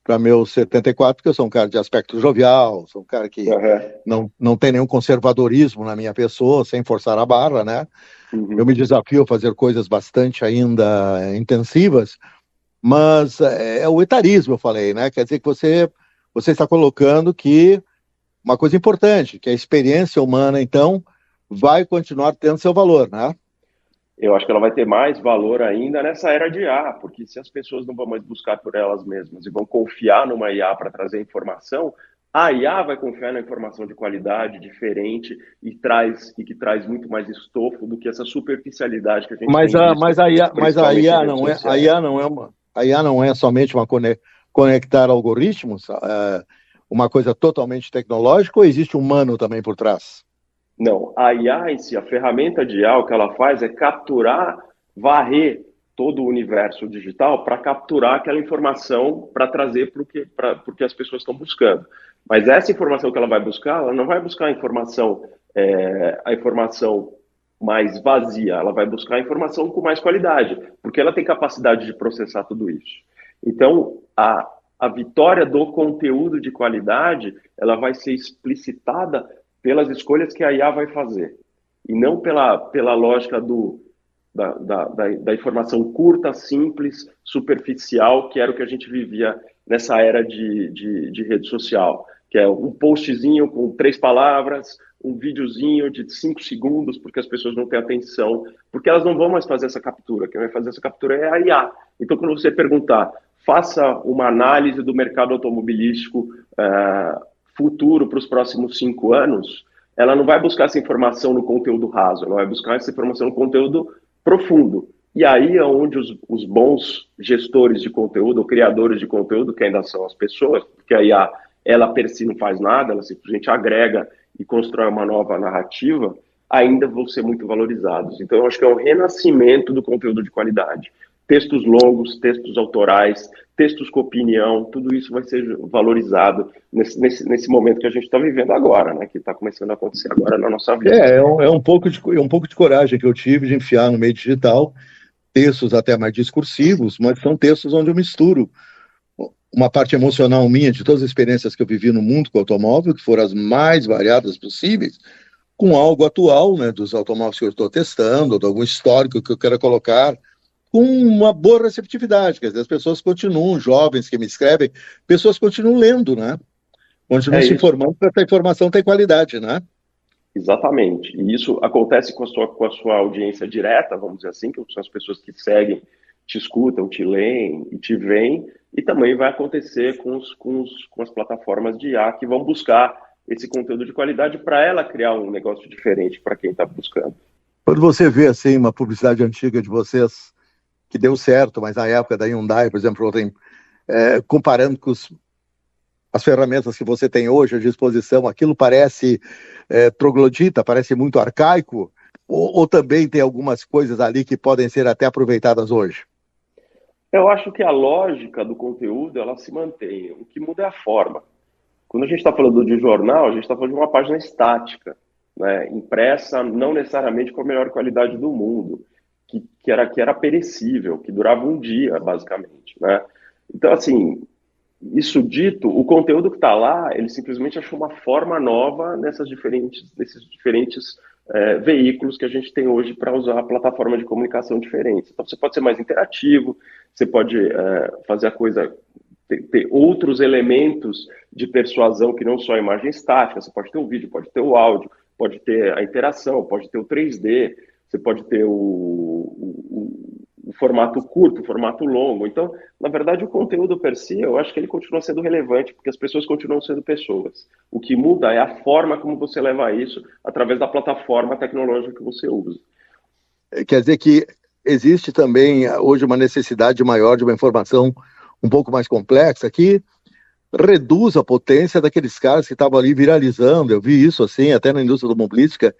Para meus 74, porque eu sou um cara de aspecto jovial, sou um cara que não tem nenhum conservadorismo na minha pessoa, sem forçar a barra, né? Eu me desafio a fazer coisas bastante ainda intensivas, mas é o etarismo, eu falei, né? Quer dizer que você está colocando que uma coisa importante, que a experiência humana, então, vai continuar tendo seu valor, né? Eu acho que ela vai ter mais valor ainda nessa era de IA, porque se as pessoas não vão mais buscar por elas mesmas e vão confiar numa IA para trazer informação, a IA vai confiar na informação de qualidade, diferente, e que traz muito mais estofo do que essa superficialidade que a gente tem visto. Mas a IA não é somente conectar algoritmos, uma coisa totalmente tecnológica, ou existe um humano também por trás? Não, a IA em si, a ferramenta de IA, o que ela faz é capturar, varrer todo o universo digital para capturar aquela informação para trazer para o que as pessoas estão buscando. Mas essa informação que ela vai buscar, ela não vai buscar a informação mais vazia, ela vai buscar a informação com mais qualidade, porque ela tem capacidade de processar tudo isso. Então, a vitória do conteúdo de qualidade, ela vai ser explicitada pelas escolhas que a IA vai fazer, e não pela lógica da informação curta, simples, superficial, que era o que a gente vivia nessa era de rede social, que é um postzinho com 3 palavras, um videozinho de 5 segundos, porque as pessoas não têm atenção, porque elas não vão mais fazer essa captura, quem vai fazer essa captura é a IA. Então, quando você perguntar, faça uma análise do mercado automobilístico futuro para os próximos 5 anos, ela não vai buscar essa informação no conteúdo raso, ela vai buscar essa informação no conteúdo profundo. E aí é onde os bons gestores de conteúdo, ou criadores de conteúdo, que ainda são as pessoas, porque a IA, ela per si não faz nada, ela simplesmente agrega e constrói uma nova narrativa, ainda vão ser muito valorizados. Então eu acho que é um renascimento do conteúdo de qualidade. Textos longos, textos autorais, textos com opinião, tudo isso vai ser valorizado nesse momento que a gente está vivendo agora, né? Que está começando a acontecer agora na nossa vida. É um pouco de coragem que eu tive de enfiar no meio digital textos até mais discursivos, mas são textos onde eu misturo uma parte emocional minha de todas as experiências que eu vivi no mundo com o automóvel, que foram as mais variadas possíveis, com algo atual, né, dos automóveis que eu estou testando, ou de algum histórico que eu quero colocar, com uma boa receptividade, quer dizer, as pessoas continuam, jovens que me escrevem, pessoas continuam lendo, né? Continuam se informando, para essa informação ter qualidade, né? Exatamente. E isso acontece com a sua audiência direta, vamos dizer assim, que são as pessoas que seguem, te escutam, te leem e te veem, e também vai acontecer com as plataformas de IA que vão buscar esse conteúdo de qualidade para ela criar um negócio diferente para quem está buscando. Quando você vê assim uma publicidade antiga de vocês que deu certo, mas na época da Hyundai, por exemplo, comparando com as ferramentas que você tem hoje à disposição, aquilo parece troglodita, parece muito arcaico, ou também tem algumas coisas ali que podem ser até aproveitadas hoje? Eu acho que a lógica do conteúdo, ela se mantém. O que muda é a forma. Quando a gente está falando de jornal, a gente está falando de uma página estática, né? Impressa não necessariamente com a melhor qualidade do mundo, que era perecível, que durava um dia, basicamente, né? Então, assim, isso dito, o conteúdo que está lá, ele simplesmente achou uma forma nova nesses diferentes veículos que a gente tem hoje para usar a plataforma de comunicação diferente. Então, você pode ser mais interativo, você pode fazer a coisa ter outros elementos de persuasão que não só a imagem estática. Você pode ter o vídeo, pode ter o áudio, pode ter a interação, pode ter o 3D, você pode ter o formato curto, o formato longo. Então, na verdade, o conteúdo per si, eu acho que ele continua sendo relevante, porque as pessoas continuam sendo pessoas. O que muda é a forma como você leva isso através da plataforma tecnológica que você usa. Quer dizer que existe também hoje uma necessidade maior de uma informação um pouco mais complexa que reduz a potência daqueles caras que estavam ali viralizando. Eu vi isso assim, até na indústria automobilística,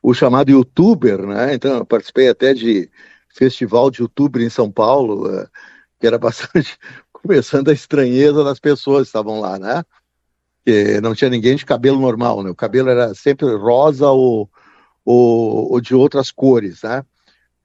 o chamado youtuber, né? Então, eu participei até de festival de youtuber em São Paulo, que era bastante começando a estranheza das pessoas que estavam lá, né? Que não tinha ninguém de cabelo normal, né? O cabelo era sempre rosa ou de outras cores, né?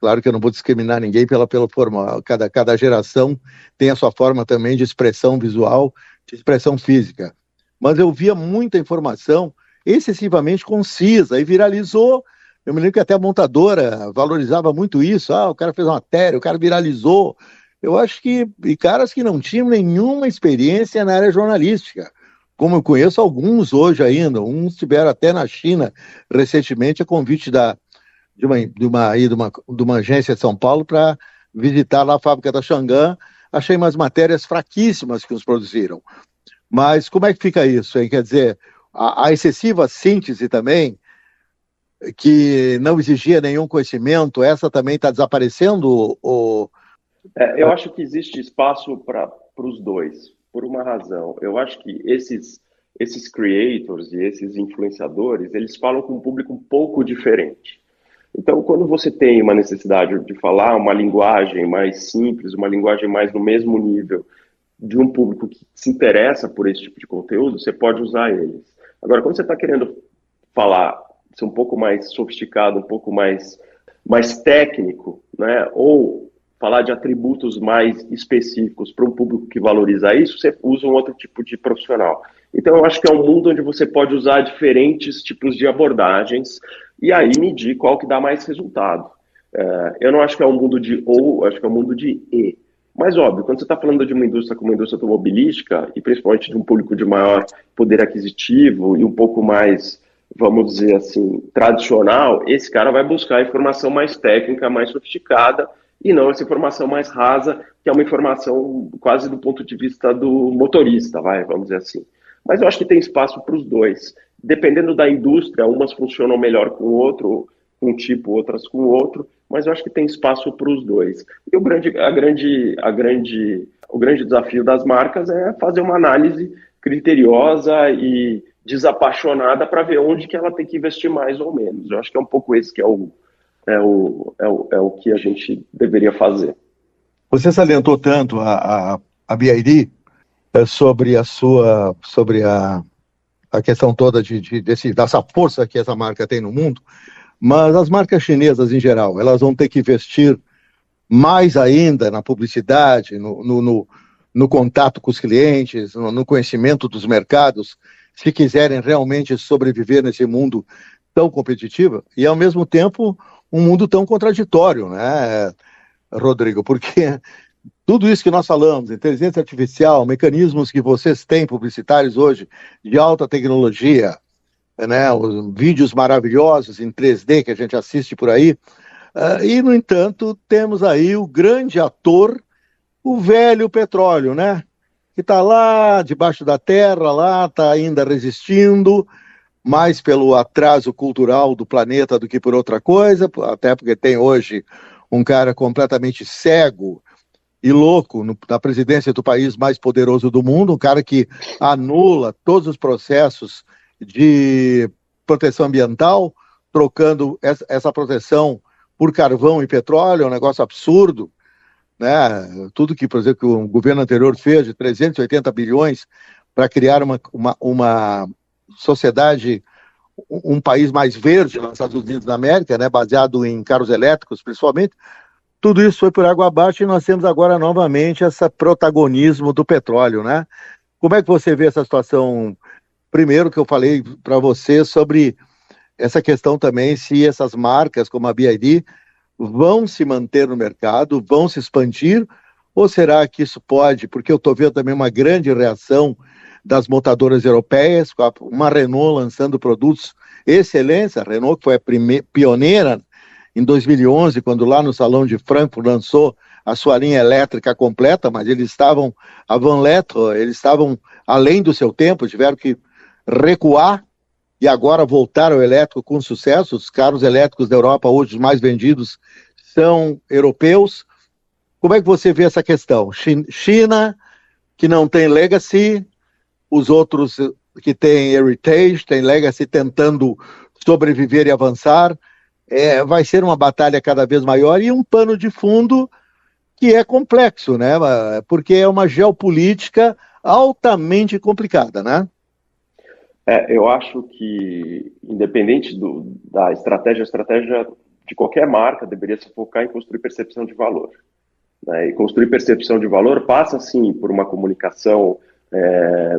Claro que eu não vou discriminar ninguém pela forma. Cada geração tem a sua forma também de expressão visual, de expressão física. Mas eu via muita informação excessivamente concisa e viralizou. Eu me lembro que até a montadora valorizava muito isso. O cara fez uma matéria, o cara viralizou. Eu acho que e caras que não tinham nenhuma experiência na área jornalística, como eu conheço alguns hoje ainda. Uns estiveram até na China recentemente a convite de uma agência de São Paulo para visitar lá a fábrica da Xangan. Achei umas matérias fraquíssimas que nos produziram. Mas como é que fica isso, hein? Quer dizer, a excessiva síntese também, que não exigia nenhum conhecimento, essa também está desaparecendo? Eu acho que existe espaço para os dois, por uma razão. Eu acho que esses creators e esses influenciadores, eles falam com um público um pouco diferente. Então, quando você tem uma necessidade de falar uma linguagem mais simples, uma linguagem mais no mesmo nível de um público que se interessa por esse tipo de conteúdo, você pode usar eles. Agora, quando você está querendo falar, ser um pouco mais sofisticado, um pouco mais técnico, né, ou falar de atributos mais específicos para um público que valoriza isso, você usa um outro tipo de profissional. Então, eu acho que é um mundo onde você pode usar diferentes tipos de abordagens e aí medir qual que dá mais resultado. Eu não acho que é um mundo de ou, acho que é um mundo de e. Mas, óbvio, quando você está falando de uma indústria como a indústria automobilística, e principalmente de um público de maior poder aquisitivo e um pouco mais, vamos dizer assim, tradicional, esse cara vai buscar a informação mais técnica, mais sofisticada, e não essa informação mais rasa, que é uma informação quase do ponto de vista do motorista, vamos dizer assim. Mas eu acho que tem espaço para os dois. Dependendo da indústria, umas funcionam melhor com o outro, com um tipo, outras com o outro, mas eu acho que tem espaço para os dois. E o grande desafio das marcas é fazer uma análise criteriosa e desapaixonada para ver onde que ela tem que investir mais ou menos. Eu acho que é um pouco esse que é o que a gente deveria fazer. Você salientou tanto a BYD sobre a questão toda dessa força que essa marca tem no mundo, mas as marcas chinesas em geral, elas vão ter que investir mais ainda na publicidade, no contato com os clientes, no conhecimento dos mercados, se quiserem realmente sobreviver nesse mundo tão competitivo e, ao mesmo tempo, um mundo tão contraditório, né, Rodrigo? Porque tudo isso que nós falamos, inteligência artificial, mecanismos que vocês têm publicitários hoje de alta tecnologia, né, os vídeos maravilhosos em 3D que a gente assiste por aí, e, no entanto, temos aí o grande ator, o velho petróleo, né, que está lá debaixo da terra, lá está ainda resistindo, mais pelo atraso cultural do planeta do que por outra coisa, até porque tem hoje um cara completamente cego e louco na presidência do país mais poderoso do mundo, um cara que anula todos os processos de proteção ambiental, trocando essa proteção por carvão e petróleo, é um negócio absurdo. né? Tudo que, por exemplo, que o governo anterior fez de 380 bilhões para criar uma sociedade, um país mais verde nos Estados Unidos da América, né? Baseado em carros elétricos, principalmente. Tudo isso foi por água abaixo e nós temos agora novamente esse protagonismo do petróleo, né? Como é que você vê essa situação? Primeiro que eu falei para você sobre essa questão também, se essas marcas como a BYD vão se manter no mercado, vão se expandir, ou será que isso pode, porque eu estou vendo também uma grande reação das montadoras europeias, com uma Renault lançando produtos excelentes, a Renault que foi a pioneira em 2011, quando lá no Salão de Frankfurt lançou a sua linha elétrica completa, mas eles estavam, a Van Lettre, eles estavam além do seu tempo, tiveram que recuar e agora voltar ao elétrico com sucesso. Os carros elétricos da Europa, hoje os mais vendidos, são europeus. Como é que você vê essa questão? China, que não tem legacy, os outros que têm heritage, têm legacy tentando sobreviver e avançar. Vai ser uma batalha cada vez maior e um pano de fundo que é complexo, né? Porque é uma geopolítica altamente complicada, né? Eu acho que, independente da estratégia, a estratégia de qualquer marca deveria se focar em construir percepção de valor, né? E construir percepção de valor passa, sim, por uma comunicação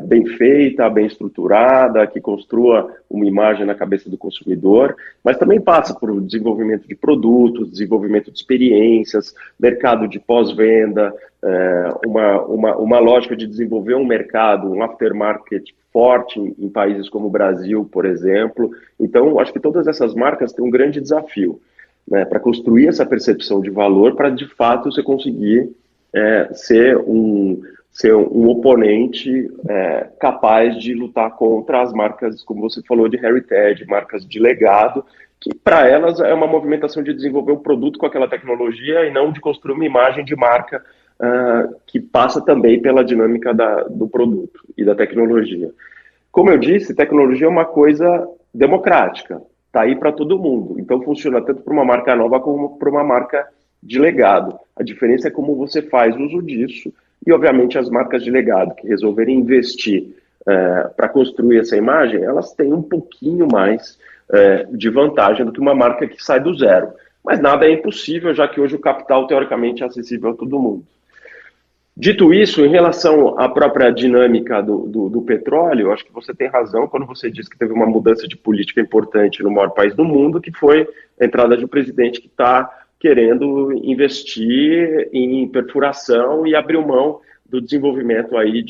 bem feita, bem estruturada, que construa uma imagem na cabeça do consumidor, mas também passa por desenvolvimento de produtos, desenvolvimento de experiências, mercado de pós-venda, uma lógica de desenvolver um mercado, um aftermarket forte em países como o Brasil, por exemplo. Então, acho que todas essas marcas têm um grande desafio, né, para construir essa percepção de valor, para de fato você conseguir ser um oponente capaz de lutar contra as marcas, como você falou, de heritage, marcas de legado, que para elas é uma movimentação de desenvolver um produto com aquela tecnologia e não de construir uma imagem de marca que passa também pela dinâmica do produto e da tecnologia. Como eu disse, tecnologia é uma coisa democrática, está aí para todo mundo, então funciona tanto para uma marca nova como para uma marca de legado. A diferença é como você faz uso disso. E, obviamente, as marcas de legado que resolverem investir para construir essa imagem, elas têm um pouquinho mais de vantagem do que uma marca que sai do zero. Mas nada é impossível, já que hoje o capital, teoricamente, é acessível a todo mundo. Dito isso, em relação à própria dinâmica do petróleo, eu acho que você tem razão quando você diz que teve uma mudança de política importante no maior país do mundo, que foi a entrada de um presidente que está querendo investir em perfuração e abrir mão do desenvolvimento aí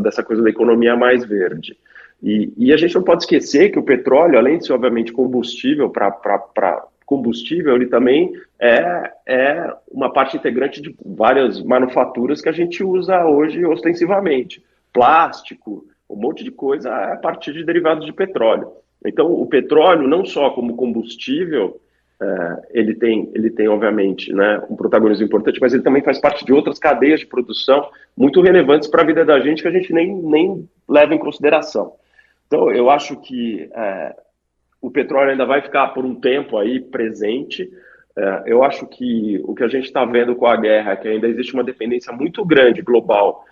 dessa coisa da economia mais verde. E a gente não pode esquecer que o petróleo, além de ser, obviamente, combustível para combustível, ele também é uma parte integrante de várias manufaturas que a gente usa hoje ostensivamente. Plástico, um monte de coisa a partir de derivados de petróleo. Então, o petróleo, não só como combustível, ele tem, obviamente, né, um protagonismo importante, mas ele também faz parte de outras cadeias de produção muito relevantes para a vida da gente que a gente nem leva em consideração. Então, eu acho que o petróleo ainda vai ficar por um tempo aí presente. Eu acho que o que a gente está vendo com a guerra é que ainda existe uma dependência muito grande global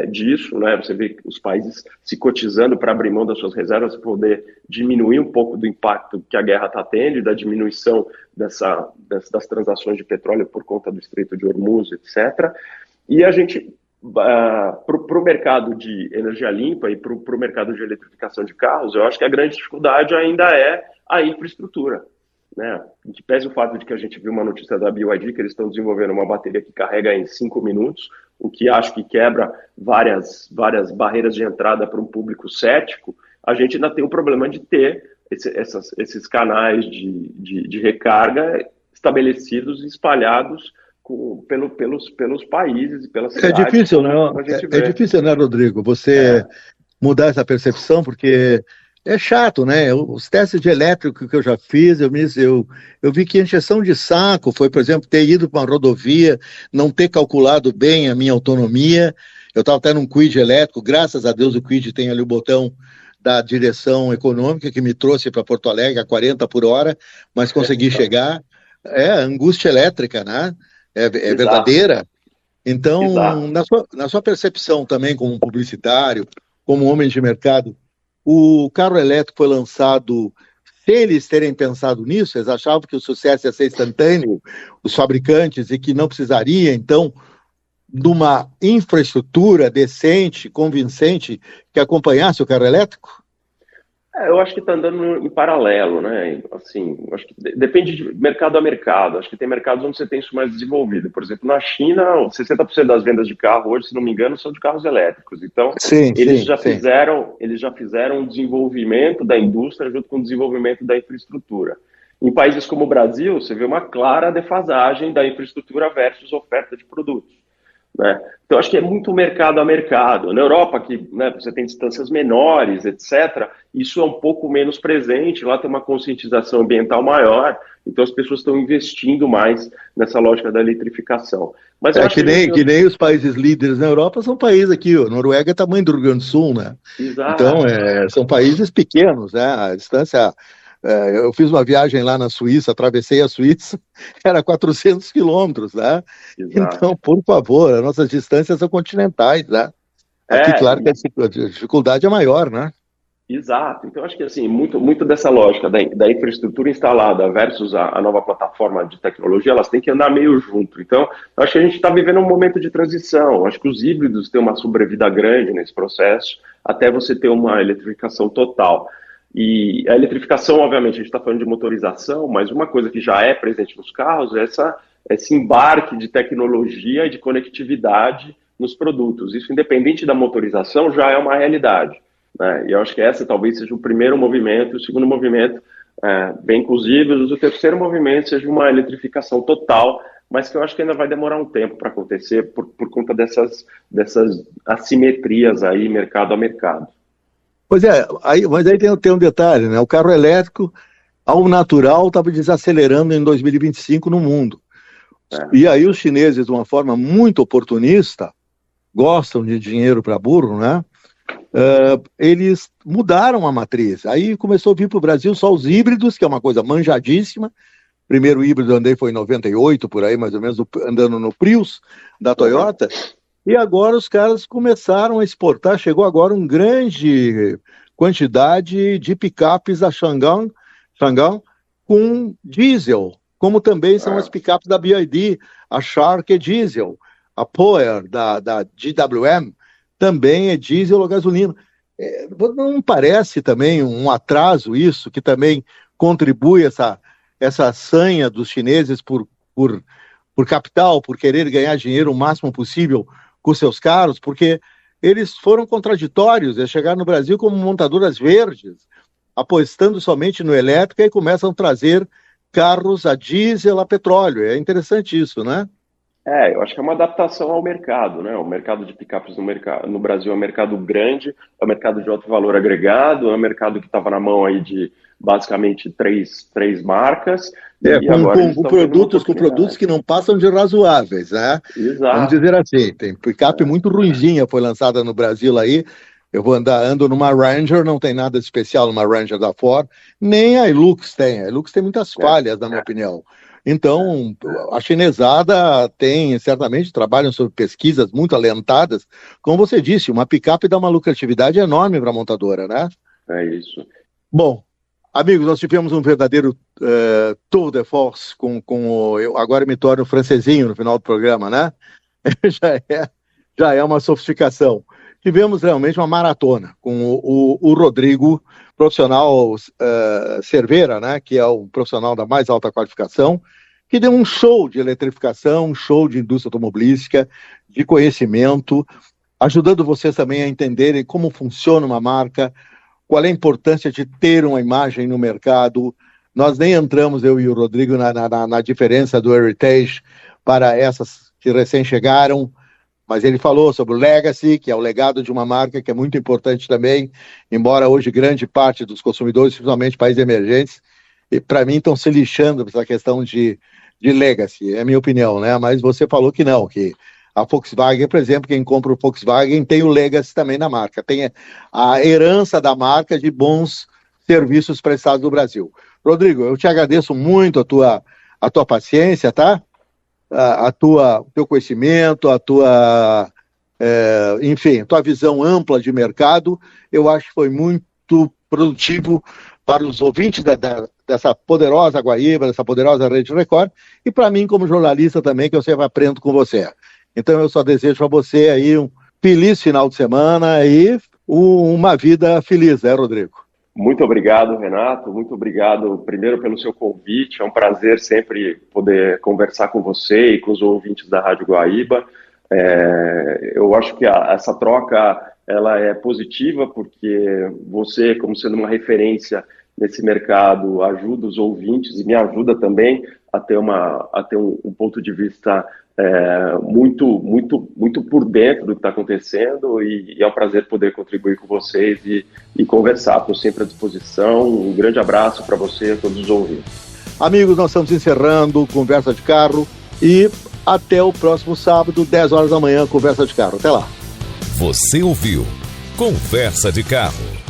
disso, né? Você vê os países se cotizando para abrir mão das suas reservas, para poder diminuir um pouco do impacto que a guerra está tendo e da diminuição das transações de petróleo por conta do Estreito de Hormuz, etc. E a gente, para o mercado de energia limpa e para o mercado de eletrificação de carros, eu acho que a grande dificuldade ainda é a infraestrutura, né? Que pese o fato de que a gente viu uma notícia da BYD que eles estão desenvolvendo uma bateria que carrega em 5 minutos, o que acho que quebra várias barreiras de entrada para um público cético. A gente ainda tem o problema de ter esses canais de recarga estabelecidos e espalhados pelos países e pelas cidades. É difícil, né? É difícil, né, Rodrigo? Você mudar essa percepção, porque é chato, né? Os testes de elétrico que eu já fiz, eu vi que a encheção de saco foi, por exemplo, ter ido para uma rodovia, não ter calculado bem a minha autonomia. Eu estava até num Kwid elétrico, graças a Deus o Kwid tem ali o botão da direção econômica que me trouxe para Porto Alegre a 40 por hora, mas consegui chegar. Angústia elétrica, né? é verdadeira. Então, Exato. na sua percepção também como publicitário, como homem de mercado, o carro elétrico foi lançado sem eles terem pensado nisso? Eles achavam que o sucesso ia ser instantâneo, os fabricantes, e que não precisaria, então, de uma infraestrutura decente, convincente, que acompanhasse o carro elétrico? Eu acho que está andando em paralelo, né? Assim, acho que depende de mercado a mercado. Acho que tem mercados onde você tem isso mais desenvolvido. Por exemplo, na China, 60% das vendas de carro hoje, se não me engano, são de carros elétricos. Então, eles já fizeram um desenvolvimento da indústria junto com o desenvolvimento da infraestrutura. Em países como o Brasil, você vê uma clara defasagem da infraestrutura versus oferta de produtos, né? Então, acho que é muito mercado a mercado. Na Europa, que, né, você tem distâncias menores, etc., isso é um pouco menos presente. Lá tem uma conscientização ambiental maior, então as pessoas estão investindo mais nessa lógica da eletrificação. Mas eu acho que nem os países líderes na Europa são países aqui. A Noruega é tamanho do Rio Grande do Sul, né? Exato. Então, são países pequenos, né? A distância... eu fiz uma viagem lá na Suíça, atravessei a Suíça, era 400 quilômetros, né? Exato. Então, por favor, as nossas distâncias são continentais, né? Aqui, claro que a dificuldade é maior, né? Exato. Então, acho que assim, muito dessa lógica da infraestrutura instalada versus a nova plataforma de tecnologia, elas têm que andar meio junto. Então, acho que a gente está vivendo um momento de transição. Acho que os híbridos têm uma sobrevida grande nesse processo, até você ter uma eletrificação total. E a eletrificação, obviamente, a gente está falando de motorização, mas uma coisa que já é presente nos carros é esse embarque de tecnologia e de conectividade nos produtos. Isso, independente da motorização, já é uma realidade, né? E eu acho que essa talvez seja o primeiro movimento, o segundo movimento, bem com os híbridos, o terceiro movimento seja uma eletrificação total, mas que eu acho que ainda vai demorar um tempo para acontecer por conta dessas assimetrias aí, mercado a mercado. Pois mas aí tem um detalhe, né? O carro elétrico, ao natural, estava desacelerando em 2025 no mundo. E aí os chineses, de uma forma muito oportunista, gostam de dinheiro para burro, né? Eles mudaram a matriz. Aí começou a vir para o Brasil só os híbridos, que é uma coisa manjadíssima. Primeiro híbrido andei foi em 98, por aí, mais ou menos, andando no Prius da Toyota. E agora os caras começaram a exportar, chegou agora uma grande quantidade de picapes da Changan com diesel, como também são as picapes da BYD, a Shark é diesel, a Power da GWM também é diesel ou gasolina. Não parece também um atraso isso, que também contribui essa sanha dos chineses por capital, por querer ganhar dinheiro o máximo possível com seus carros, porque eles foram contraditórios, eles chegaram no Brasil como montadoras verdes, apostando somente no elétrico, e começam a trazer carros a diesel, a petróleo. É interessante isso, né? Eu acho que é uma adaptação ao mercado, né? O mercado de picapes no Brasil é um mercado grande, é um mercado de alto valor agregado, é um mercado que estava na mão aí de basicamente três marcas. Com produtos que não passam de razoáveis, né? Exato. Vamos dizer assim, tem picape muito ruinzinha, foi lançada no Brasil aí. Eu ando numa Ranger, não tem nada de especial numa Ranger da Ford, nem a Hilux tem. A Hilux tem muitas falhas, na minha opinião. Então, a chinesada certamente trabalham sobre pesquisas muito alentadas. Como você disse, uma picape dá uma lucratividade enorme para a montadora, né? É isso. Bom, amigos, nós tivemos um verdadeiro tour de force eu agora me torno francesinho no final do programa, né? já é uma sofisticação. Tivemos realmente uma maratona com o Rodrigo, profissional Cervera, né, que é um profissional da mais alta qualificação, que deu um show de eletrificação, um show de indústria automobilística, de conhecimento, ajudando vocês também a entenderem como funciona uma marca, qual é a importância de ter uma imagem no mercado. Nós nem entramos, eu e o Rodrigo, na diferença do Heritage para essas que recém chegaram, mas ele falou sobre o Legacy, que é o legado de uma marca que é muito importante também, embora hoje grande parte dos consumidores, principalmente países emergentes, para mim estão se lixando para essa questão de Legacy, é a minha opinião, né? Mas você falou que não, que a Volkswagen, por exemplo, quem compra o Volkswagen tem o Legacy também na marca, tem a herança da marca de bons serviços prestados no Brasil. Rodrigo, eu te agradeço muito a tua paciência, tá? o teu conhecimento, enfim, tua visão ampla de mercado. Eu acho que foi muito produtivo para os ouvintes dessa poderosa Guaíba, dessa poderosa Rede Record, e para mim como jornalista também, que eu sempre aprendo com você. Então eu só desejo para você aí um feliz final de semana e uma vida feliz, né, Rodrigo? Muito obrigado, Renato. Muito obrigado, primeiro, pelo seu convite. É um prazer sempre poder conversar com você e com os ouvintes da Rádio Guaíba. Eu acho que essa troca ela é positiva, porque você, como sendo uma referência nesse mercado, ajuda os ouvintes e me ajuda também a ter um ponto de vista muito por dentro do que está acontecendo, e é um prazer poder contribuir com vocês e conversar. Estou sempre à disposição. Um grande abraço para você e a todos os ouvintes. Amigos, nós estamos encerrando Conversa de Carro e até o próximo sábado, 10 horas da manhã, Conversa de Carro. Até lá. Você ouviu Conversa de Carro.